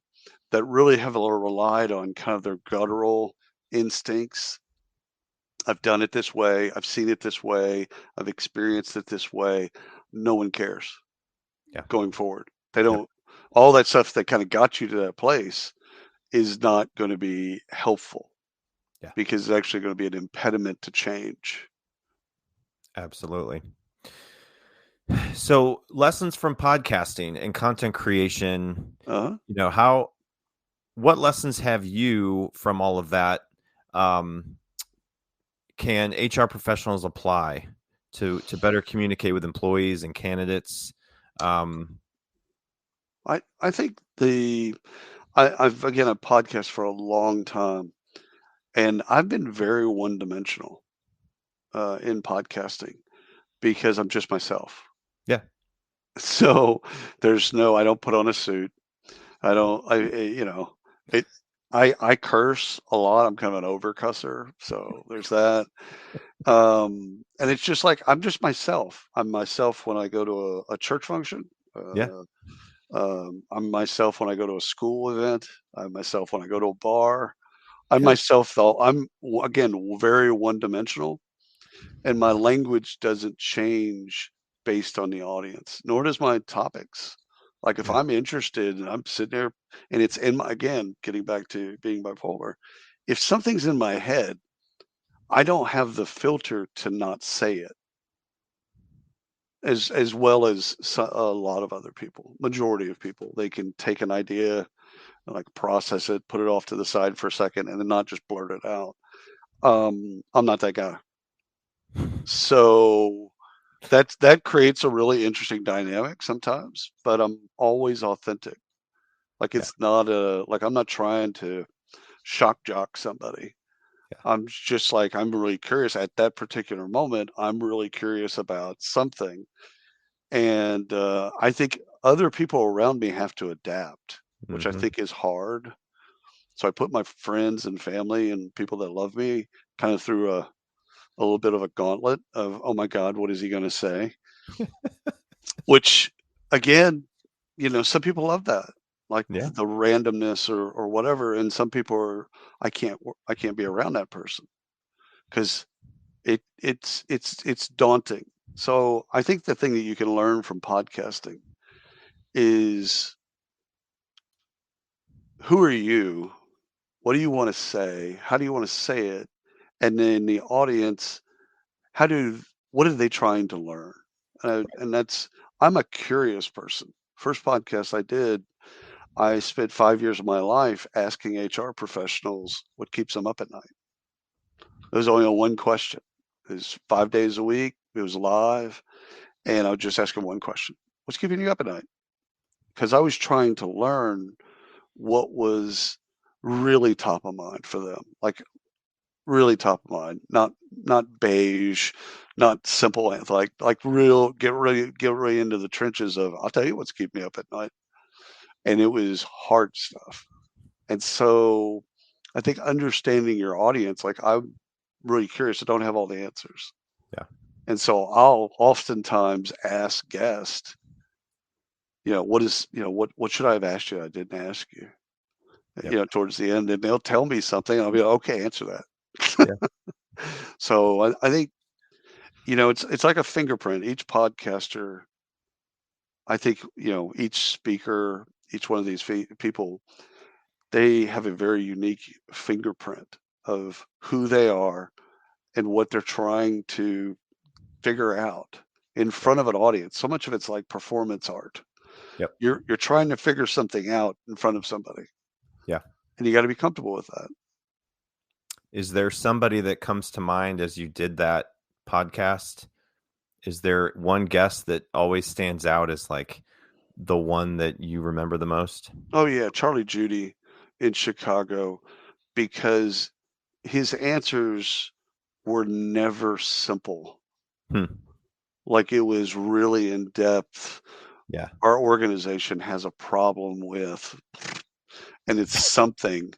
B: that really have relied on kind of their guttural instincts. I've done it this way. I've seen it this way. I've experienced it this way. No one cares going forward. They don't. All that stuff that kind of got you to that place is not going to be helpful, because it's actually going to be an impediment to change.
A: Absolutely. So, lessons from podcasting and content creation. You know, what lessons have you from all of that? Can HR professionals apply to better communicate with employees and candidates?
B: I think I've again a podcast for a long time, and I've been very one-dimensional in podcasting because I'm just myself.
A: Yeah.
B: So I don't put on a suit. I curse a lot. I'm kind of an over-cusser, so there's that. And it's just like, I'm just myself. I'm myself when I go to a church function. I'm myself when I go to a school event. I'm myself when I go to a bar. I'm myself, though. I'm, again, very one-dimensional, and my language doesn't change based on the audience, nor does my topics. Like, if I'm interested and I'm sitting there and it's in my, again, getting back to being bipolar, if something's in my head, I don't have the filter to not say it as well as a lot of other people. Majority of people, they can take an idea and like process it, put it off to the side for a second, and then not just blurt it out. I'm not that guy. So that creates a really interesting dynamic sometimes, but I'm always authentic. Like, it's not like, I'm not trying to shock jock somebody. I'm just like, I'm really curious at that particular moment. I'm really curious about something. And I think other people around me have to adapt, which I think is hard. So I put my friends and family and people that love me kind of through a little bit of a gauntlet of, oh my God, what is he going to say? Which, again, some people love that, like the randomness or whatever. And some people are, I can't be around that person because it's daunting. So I think the thing that you can learn from podcasting is, who are you? What do you want to say? How do you want to say it? And then the audience, what are they trying to learn? And I'm a curious person. First podcast I did, I spent 5 years of my life asking HR professionals what keeps them up at night. There was only one question. It was 5 days a week. It was live. And I would just ask them one question. What's keeping you up at night? Because I was trying to learn what was really top of mind for them. Like, really top of mind, not beige, not simple, like real, get really into the trenches of, I'll tell you what's keeping me up at night. And it was hard stuff. And so I think understanding your audience, like, I'm really curious. I don't have all the answers. And so I'll oftentimes ask guests, what should I have asked you I didn't ask you? Towards the end, and they'll tell me something, and I'll be like, okay, answer that. So I think, it's like a fingerprint. Each podcaster, I think, each speaker, each one of these people, they have a very unique fingerprint of who they are and what they're trying to figure out in front of an audience. So much of it's like performance art.
A: Yep.
B: You're trying to figure something out in front of somebody.
A: Yeah.
B: And you got to be comfortable with that.
A: Is there somebody that comes to mind as you did that podcast? Is there one guest that always stands out as like the one that you remember the most?
B: Oh yeah, Charlie Judy in Chicago, because his answers were never simple. Like it was really in depth.
A: Yeah.
B: Our organization has a problem with, and it's something,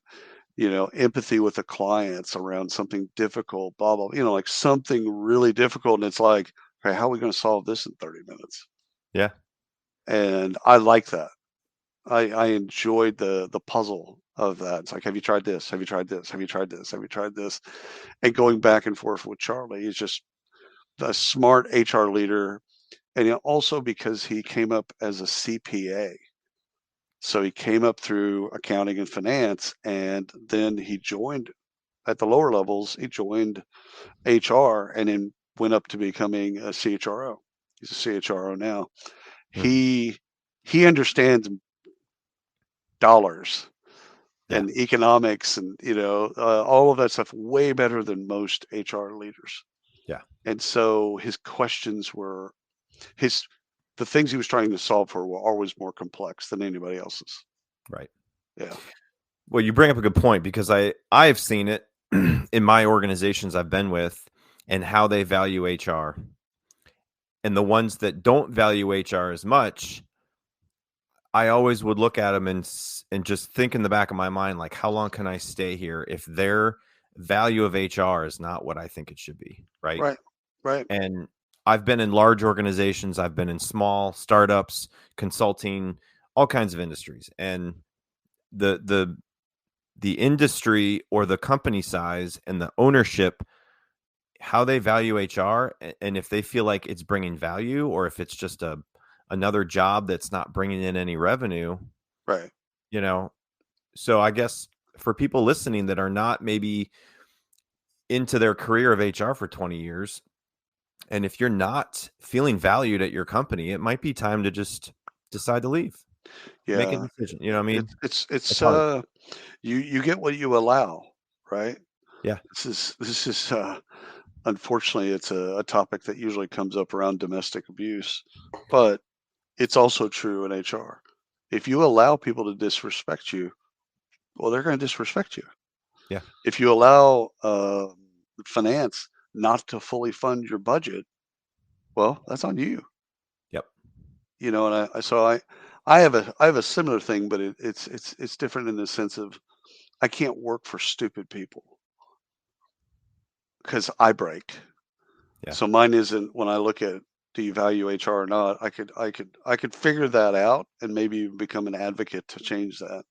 B: empathy with the clients around something difficult, blah, blah, like something really difficult. And it's like, okay, how are we going to solve this in 30 minutes?
A: Yeah.
B: And I like that. I enjoyed the puzzle of that. It's like, have you tried this? Have you tried this? Have you tried this? Have you tried this? And going back and forth with Charlie, he's just a smart HR leader. And also because he came up as a CPA. So he came up through accounting and finance, and then he joined at the lower levels. He joined HR and then went up to becoming a CHRO. He's a CHRO now. He understands dollars and economics and all of that stuff way better than most HR leaders.
A: Yeah.
B: And so his questions were the things he was trying to solve for were always more complex than anybody else's.
A: Right.
B: Yeah.
A: Well, you bring up a good point, because I've seen it in my organizations I've been with and how they value HR. And the ones that don't value HR as much, I always would look at them and just think in the back of my mind, like, how long can I stay here if their value of HR is not what I think it should be? Right. And I've been in large organizations. I've been in small startups, consulting, all kinds of industries. And the industry or the company size and the ownership, how they value HR, and if they feel like it's bringing value or if it's just another job that's not bringing in any revenue.
B: Right.
A: So I guess for people listening that are not maybe into their career of HR for 20 years, and if you're not feeling valued at your company, it might be time to just decide to leave.
B: Yeah.
A: Make a decision. You know what I mean?
B: It's you get what you allow, right?
A: Yeah.
B: This is unfortunately it's a topic that usually comes up around domestic abuse, but it's also true in HR. If you allow people to disrespect you, well, they're going to disrespect you.
A: Yeah.
B: If you allow finance not to fully fund your budget, well, that's on you.
A: Yep.
B: And I have a similar thing, but it's different in the sense of I can't work for stupid people because I break.
A: Yeah.
B: So mine isn't, when I look at do you value HR or not, I could figure that out and maybe become an advocate to change that.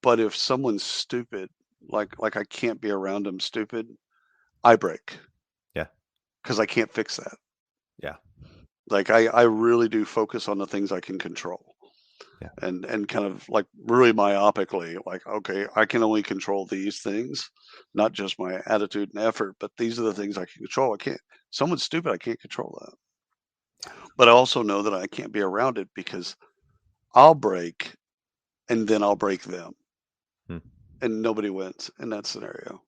B: But if someone's stupid, like I can't be around them stupid, I break.
A: Yeah.
B: Because I can't fix that.
A: Yeah.
B: Like I really do focus on the things I can control.
A: Yeah.
B: And kind of like really myopically, like, okay, I can only control these things, not just my attitude and effort, but these are the things I can control. Someone's stupid, I can't control that. But I also know that I can't be around it because I'll break and then I'll break them. And nobody wins in that scenario.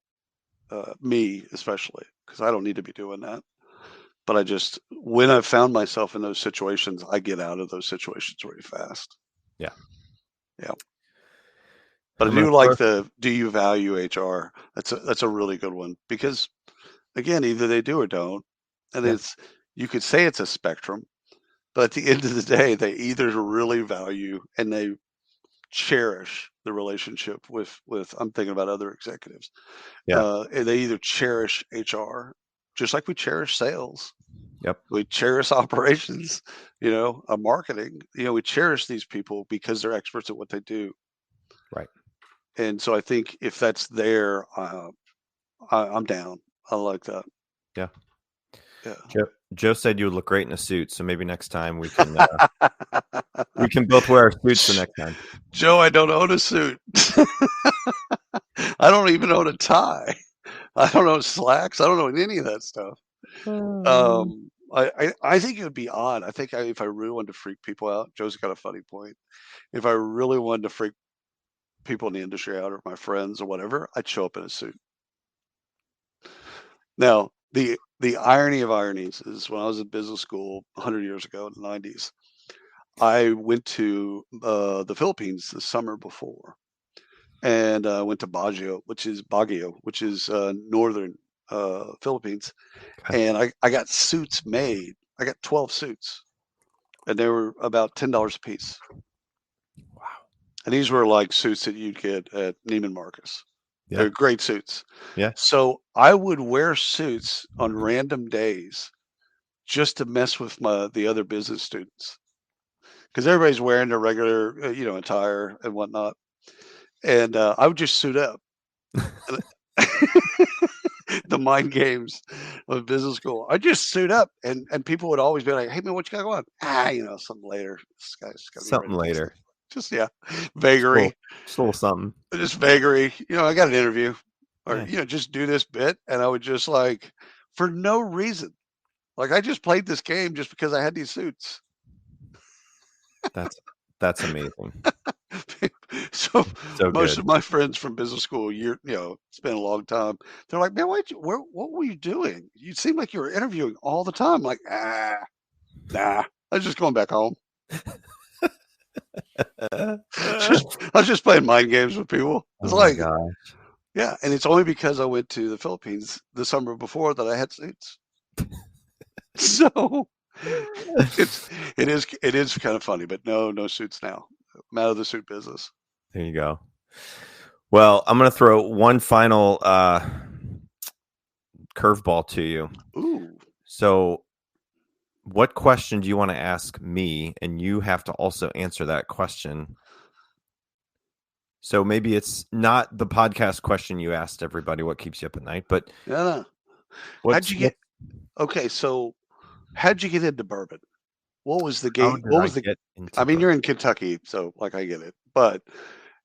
B: Me especially, because I don't need to be doing that. But when I've found myself in those situations, I get out of those situations really fast.
A: Yeah.
B: Yeah. But I do like do you value HR? That's a really good one, because again, either they do or don't. And you could say it's a spectrum, but at the end of the day, they either really value and they cherish the relationship with I'm thinking about other executives.
A: Yeah.
B: They either cherish HR, just like we cherish sales.
A: Yep.
B: We cherish operations, marketing. We cherish these people because they're experts at what they do.
A: Right.
B: And so I think if that's there, I'm down. I like that.
A: Yeah.
B: Yeah.
A: Joe said you would look great in a suit, so maybe next time we can we can both wear our suits the next time.
B: Joe, I don't own a suit. I don't even own a tie. I don't own slacks. I don't own any of that stuff. I think it would be odd. I think if I really wanted to freak people out, Joe's got a funny point. If I really wanted to freak people in the industry out or my friends or whatever, I'd show up in a suit. Now, the irony of ironies is when I was in business school 100 years ago in the 90s, I went to the Philippines the summer before, and went to Baguio, which is northern Philippines,
A: Okay.
B: and I got suits made. I got 12 suits, and they were about $10 a piece.
A: Wow.
B: And these were like suits that you'd get at Neiman Marcus.
A: Yeah.
B: They're great suits.
A: Yeah.
B: So I would wear suits on random days just to mess with the other business students, because everybody's wearing their regular attire and whatnot, and I would just suit up. The mind games of business school. I just suit up, and people would always be like, "Hey man, what you got going on?" Something later. This guy's got
A: Something later.
B: Just vagary.
A: Just a little something.
B: Just vagary. I got an interview, or
A: Yeah.
B: just do this bit, and I would just for no reason, I just played this game just because I had these suits.
A: That's amazing.
B: So most
A: good.
B: of my friends from business school, spent a long time. They're like, "Man, what were you doing? You seem like you were interviewing all the time." I'm like, nah, I was just going back home. I was just playing mind games with people. It's
A: my gosh.
B: Yeah, and it's only because I went to the Philippines the summer before that I had suits. So it is kind of funny, but no suits now. I'm out of the suit business.
A: There you go. Well, I'm going to throw one final curveball to you.
B: Ooh.
A: So what question do you want to ask me? And you have to also answer that question. So maybe it's not the podcast question you asked everybody, what keeps you up at night, but
B: how'd you get into bourbon? What was the game? I mean, you're in Kentucky, so I get it, but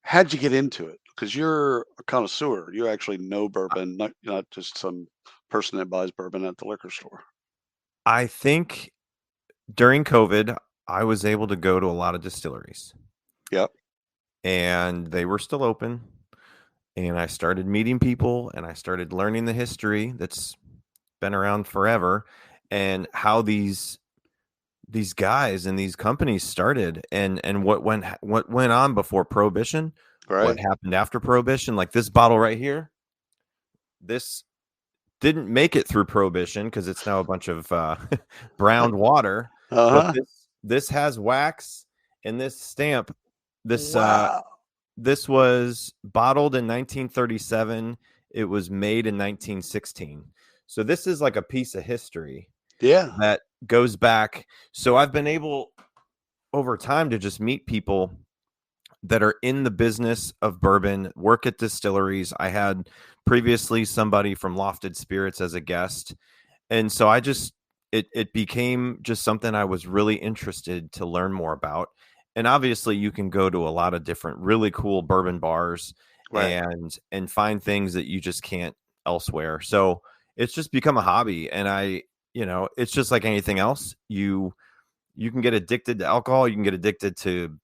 B: how'd you get into it? Because you're a connoisseur. You actually know bourbon, not just some person that buys bourbon at the liquor store.
A: I think during COVID, I was able to go to a lot of distilleries.
B: Yep.
A: And they were still open. And I started meeting people, and I started learning the history that's been around forever, and how these guys and these companies started, and what went on before Prohibition,
B: right?
A: What happened after Prohibition. Like this bottle right here, this didn't make it through Prohibition because it's now a bunch of browned water. But this has wax, and this stamp. This this was bottled in 1937. It was made in 1916. So this is like a piece of history.
B: Yeah.
A: That goes back. So I've been able over time to just meet people that are in the business of bourbon, work at distilleries. I had previously somebody from Lofted Spirits as a guest. And so it became just something I was really interested to learn more about. And obviously you can go to a lot of different really cool bourbon bars,
B: right,
A: and find things that you just can't elsewhere. So it's just become a hobby. And it's just like anything else. You can get addicted to alcohol. You can get addicted to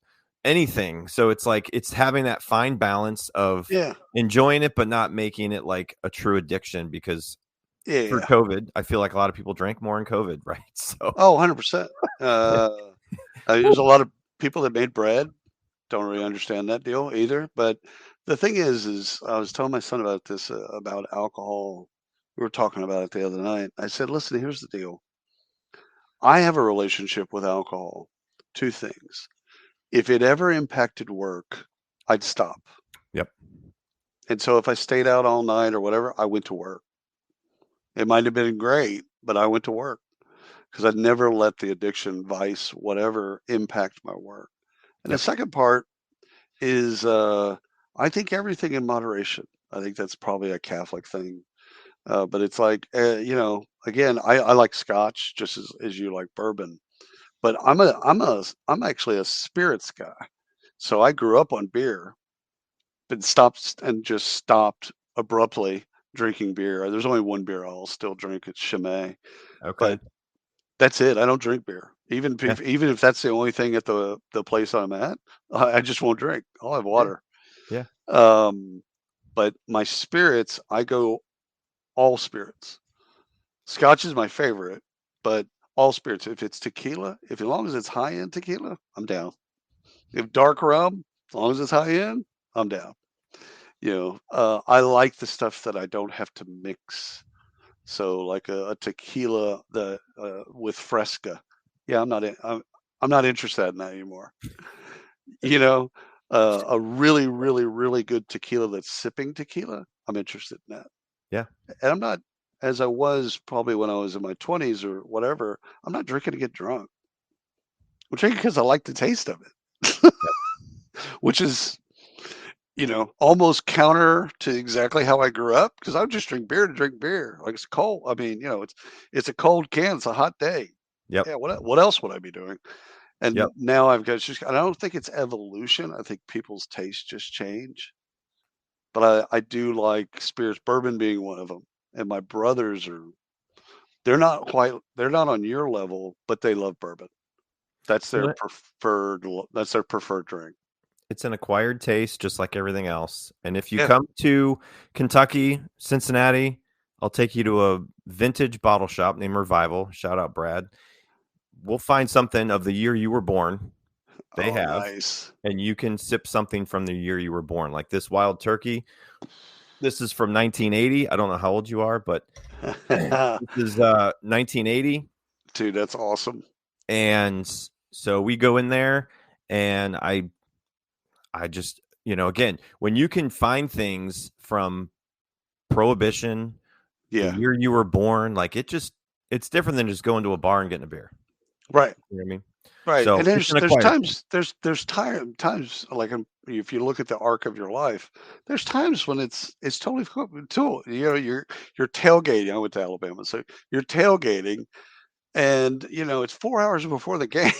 A: anything. So it's having that fine balance of enjoying it, but not making it like a true addiction, because through COVID, I feel like a lot of people drank more in COVID, right? So
B: 100%. There's a lot of people that made bread. Don't really understand that deal either. But the thing is I was telling my son about this, about alcohol. We were talking about it the other night. I said, listen, here's the deal. I have a relationship with alcohol. Two things. If it ever impacted work, I'd stop.
A: Yep.
B: And so if I stayed out all night or whatever, I went to work. It might have been great, but I went to work because I'd never let the addiction, vice, whatever, impact my work. And the second part is I think everything in moderation. I think that's probably a Catholic thing. But it's again, I like Scotch just as you like bourbon. But I'm actually a spirits guy. So I grew up on beer, but just stopped abruptly drinking beer. There's only one beer I'll still drink. It's Chimay.
A: Okay.
B: That's it. I don't drink beer. Even if that's the only thing at the place I'm at, I just won't drink. I'll have water.
A: Yeah.
B: But my spirits, I go all spirits. Scotch is my favorite, but all spirits. If it's tequila, as long as it's high end tequila, I'm down. If dark rum, as long as it's high end, I'm down. I like the stuff that I don't have to mix. So like a tequila with Fresca. Yeah, I'm not interested in that anymore. A really, really, really good tequila that's sipping tequila, I'm interested in that.
A: Yeah.
B: And I'm not, as I was probably when I was in my 20s or whatever, I'm not drinking to get drunk. I'm drinking because I like the taste of it, which is, almost counter to exactly how I grew up, because I would just drink beer to drink beer. Like, it's cold. I mean, it's a cold can. It's a hot day.
A: Yep.
B: Yeah. What else would I be doing? And
A: Yep.
B: now I don't think it's evolution. I think people's tastes just change. But I do like spirits, bourbon being one of them. And my brothers they're not on your level, but they love bourbon. That's their preferred drink.
A: It's an acquired taste, just like everything else. And if you come to Kentucky, Cincinnati, I'll take you to a vintage bottle shop named Revival. Shout out, Brad. We'll find something of the year you were born. They have. Nice. And you can sip something from the year you were born. Like this Wild Turkey. This is from 1980. I don't know how old you are, but this is 1980.
B: Dude, that's awesome.
A: And so we go in there, and I just, again, when you can find things from Prohibition, the year you were born, like it's different than just going to a bar and getting a beer.
B: Right.
A: You know what I mean?
B: Right. So and there's times like if you look at the arc of your life, there's times when it's totally cool. You're tailgating. I went to Alabama, so you're tailgating, and it's 4 hours before the game.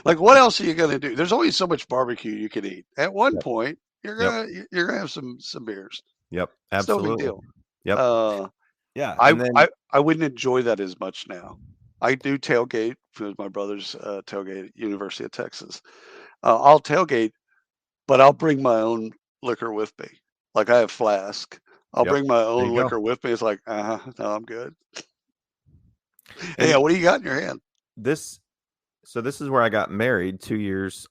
B: Like, what else are you gonna do? There's only so much barbecue you can eat. At one point, you're gonna have some beers.
A: Yep, absolutely.
B: No big deal.
A: Yep. Yeah.
B: I wouldn't enjoy that as much now. I do tailgate because my brother's tailgate at University of Texas. I'll tailgate, but I'll bring my own liquor with me. Like, I have flask. I'll bring my own liquor with me. It's like, no, I'm good. And yeah, what do you got in your hand?
A: So this is where I got married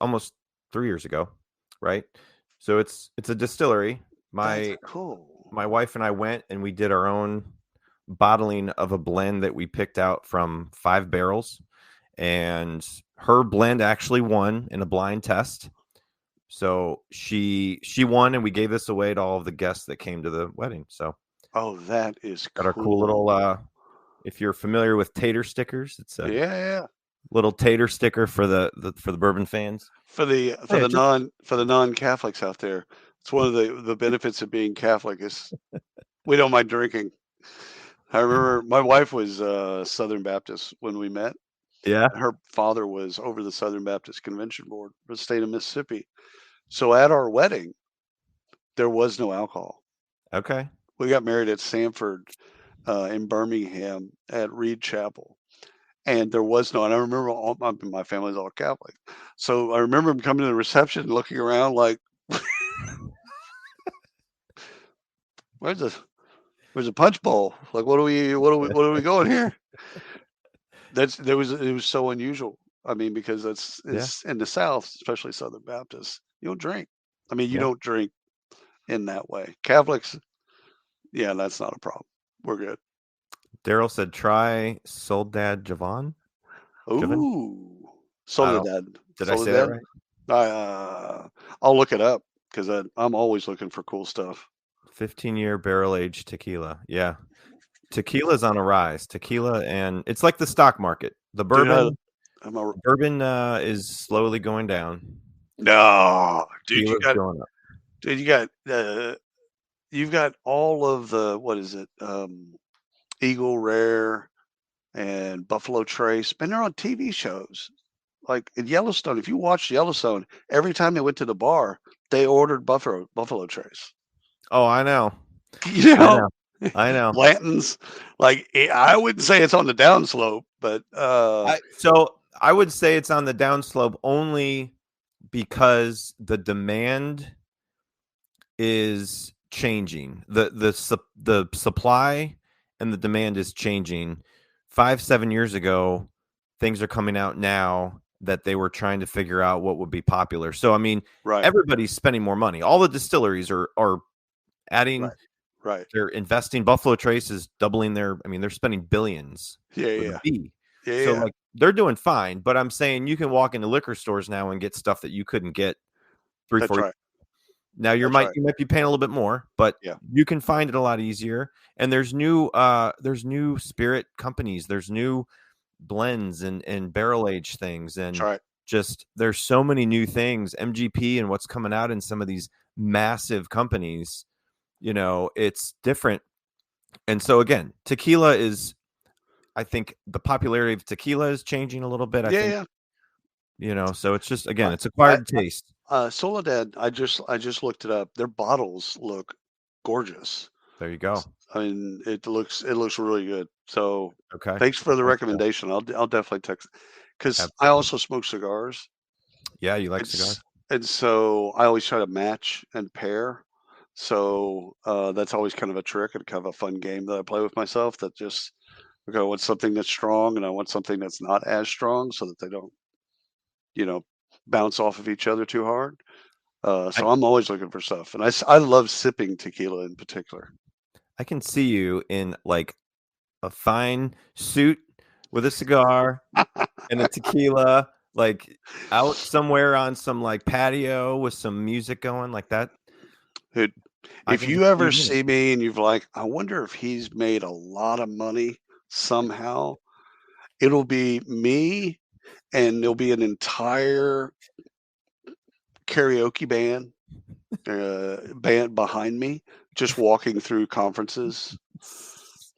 A: almost 3 years ago, right? So it's a distillery.
B: That's cool.
A: My wife and I went and we did our own bottling of a blend that we picked out from 5 barrels, and her blend actually won in a blind test. So she won, and we gave this away to all of the guests that came to the wedding. So
B: that is
A: got our cool little if you're familiar with tater stickers, it's a little tater sticker for the bourbon fans.
B: For the non-Catholics out there, it's one of the benefits of being Catholic is we don't mind drinking. I remember my wife was Southern Baptist when we met.
A: Yeah.
B: Her father was over the Southern Baptist Convention Board for the state of Mississippi. So at our wedding, there was no alcohol.
A: Okay.
B: We got married at Sanford in Birmingham at Reed Chapel. And there was no, and I remember my family's all Catholic. So I remember him coming to the reception and looking around like, where's a punch bowl? Like, what are we going here? It was so unusual. I mean, because it's in the South, especially Southern Baptists, you don't drink. I mean, you don't drink in that way. Catholics, that's not a problem. We're good.
A: Daryl said, try Soledad Javon.
B: Ooh, Soledad.
A: Did I say that
B: right? I'll look it up because I'm always looking for cool stuff.
A: 15-year barrel-aged tequila. Yeah. Tequila's on a rise. Tequila, and it's like the stock market. The bourbon, is slowly going down.
B: No, dude,
A: Tequila's going up.
B: Dude, you've got all of the, what is it? Eagle Rare and Buffalo Trace, and they're on TV shows. Like in Yellowstone, if you watch Yellowstone, every time they went to the bar, they ordered Buffalo Trace.
A: Oh, I know.
B: I know.
A: I know.
B: Blanton's, like, I wouldn't say it's on the downslope, but
A: so I would say it's on the downslope only because the demand is changing. The supply and the demand is changing. 5-7 years ago, things are coming out now that they were trying to figure out what would be popular. So I mean,
B: right,
A: everybody's spending more money. All the distilleries are adding.
B: right.
A: They're investing. Buffalo Trace is doubling their. I mean, they're spending billions for the B. So like they're doing fine. But I'm saying you can walk into liquor stores now and get stuff that you couldn't get 3-4
B: That's right.
A: Now you might be paying a little bit more, but you can find it a lot easier. And there's new spirit companies, there's new blends and barrel age things, and just there's so many new things. MGP and what's coming out in some of these massive companies, you know, it's different. And so again, tequila is, I think the popularity of tequila is changing a little bit. I think, you know, so it's just again, it's acquired taste.
B: Soledad, I just looked it up. Their bottles look gorgeous.
A: There you go.
B: I mean, it looks really good. So
A: okay,
B: thanks for the recommendation. I'll definitely text, because I also smoke cigars.
A: Yeah, you like cigars,
B: and so I always try to match and pair. So that's always kind of a trick and kind of a fun game that I play with myself. That just, okay, I want something that's strong and I want something that's not as strong, so that they don't, you know, bounce off of each other too hard. So I'm always looking for stuff, and I love sipping tequila in particular.
A: I can see you in like a fine suit with a cigar and a tequila, like out somewhere on some like patio with some music going like that.
B: Dude, if you ever see me and you've like, I wonder if he's made a lot of money somehow, it'll be me, and there'll be an entire karaoke band behind me, just walking through conferences.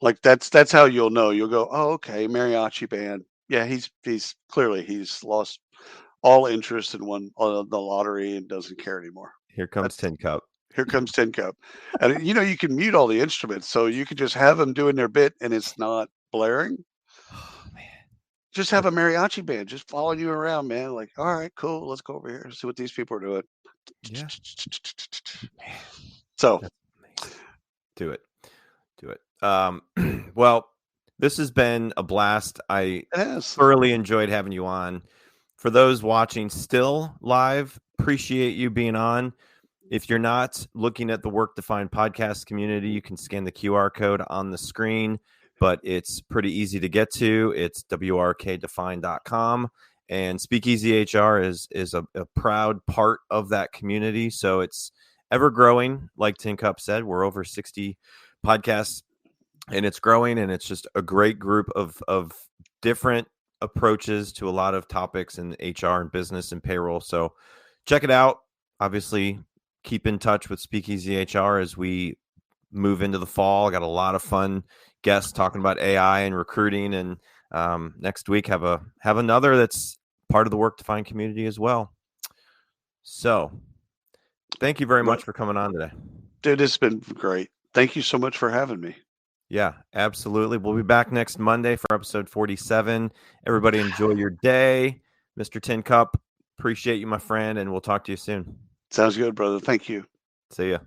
B: Like that's how you'll know. You'll go, oh, okay, mariachi band. Yeah, he's lost all interest and won the lottery and doesn't care anymore.
A: Here comes Tincup.
B: Here comes Tincup. And you know, you can mute all the instruments, so you could just have them doing their bit and it's not blaring.
A: Oh man.
B: Just have a mariachi band just following you around, man. Like, all right, cool, let's go over here and see what these people are doing.
A: Yeah.
B: So
A: do it. Well, this has been a blast. I thoroughly enjoyed having you on. For those watching still live, appreciate you being on. If you're not looking at the WRKdefined podcast community, you can scan the QR code on the screen, but it's pretty easy to get to. It's WRKdefined.com, and SpeakEasy HR is a proud part of that community. So it's ever growing. Like Tincup said, we're over 60 podcasts, and it's growing, and it's just a great group of different approaches to a lot of topics in HR and business and payroll. So check it out. Obviously, keep in touch with SpeakEasy HR as we move into the fall. I got a lot of fun guests talking about AI and recruiting, and next week have another that's part of the WRKdefined community as well. So thank you very much for coming on today.
B: Dude, it's been great. Thank you so much for having me.
A: Yeah, absolutely. We'll be back next Monday for episode 47. Everybody enjoy your day. Mr. Tincup, appreciate you, my friend, and we'll talk to you soon.
B: Sounds good, brother. Thank you.
A: See ya.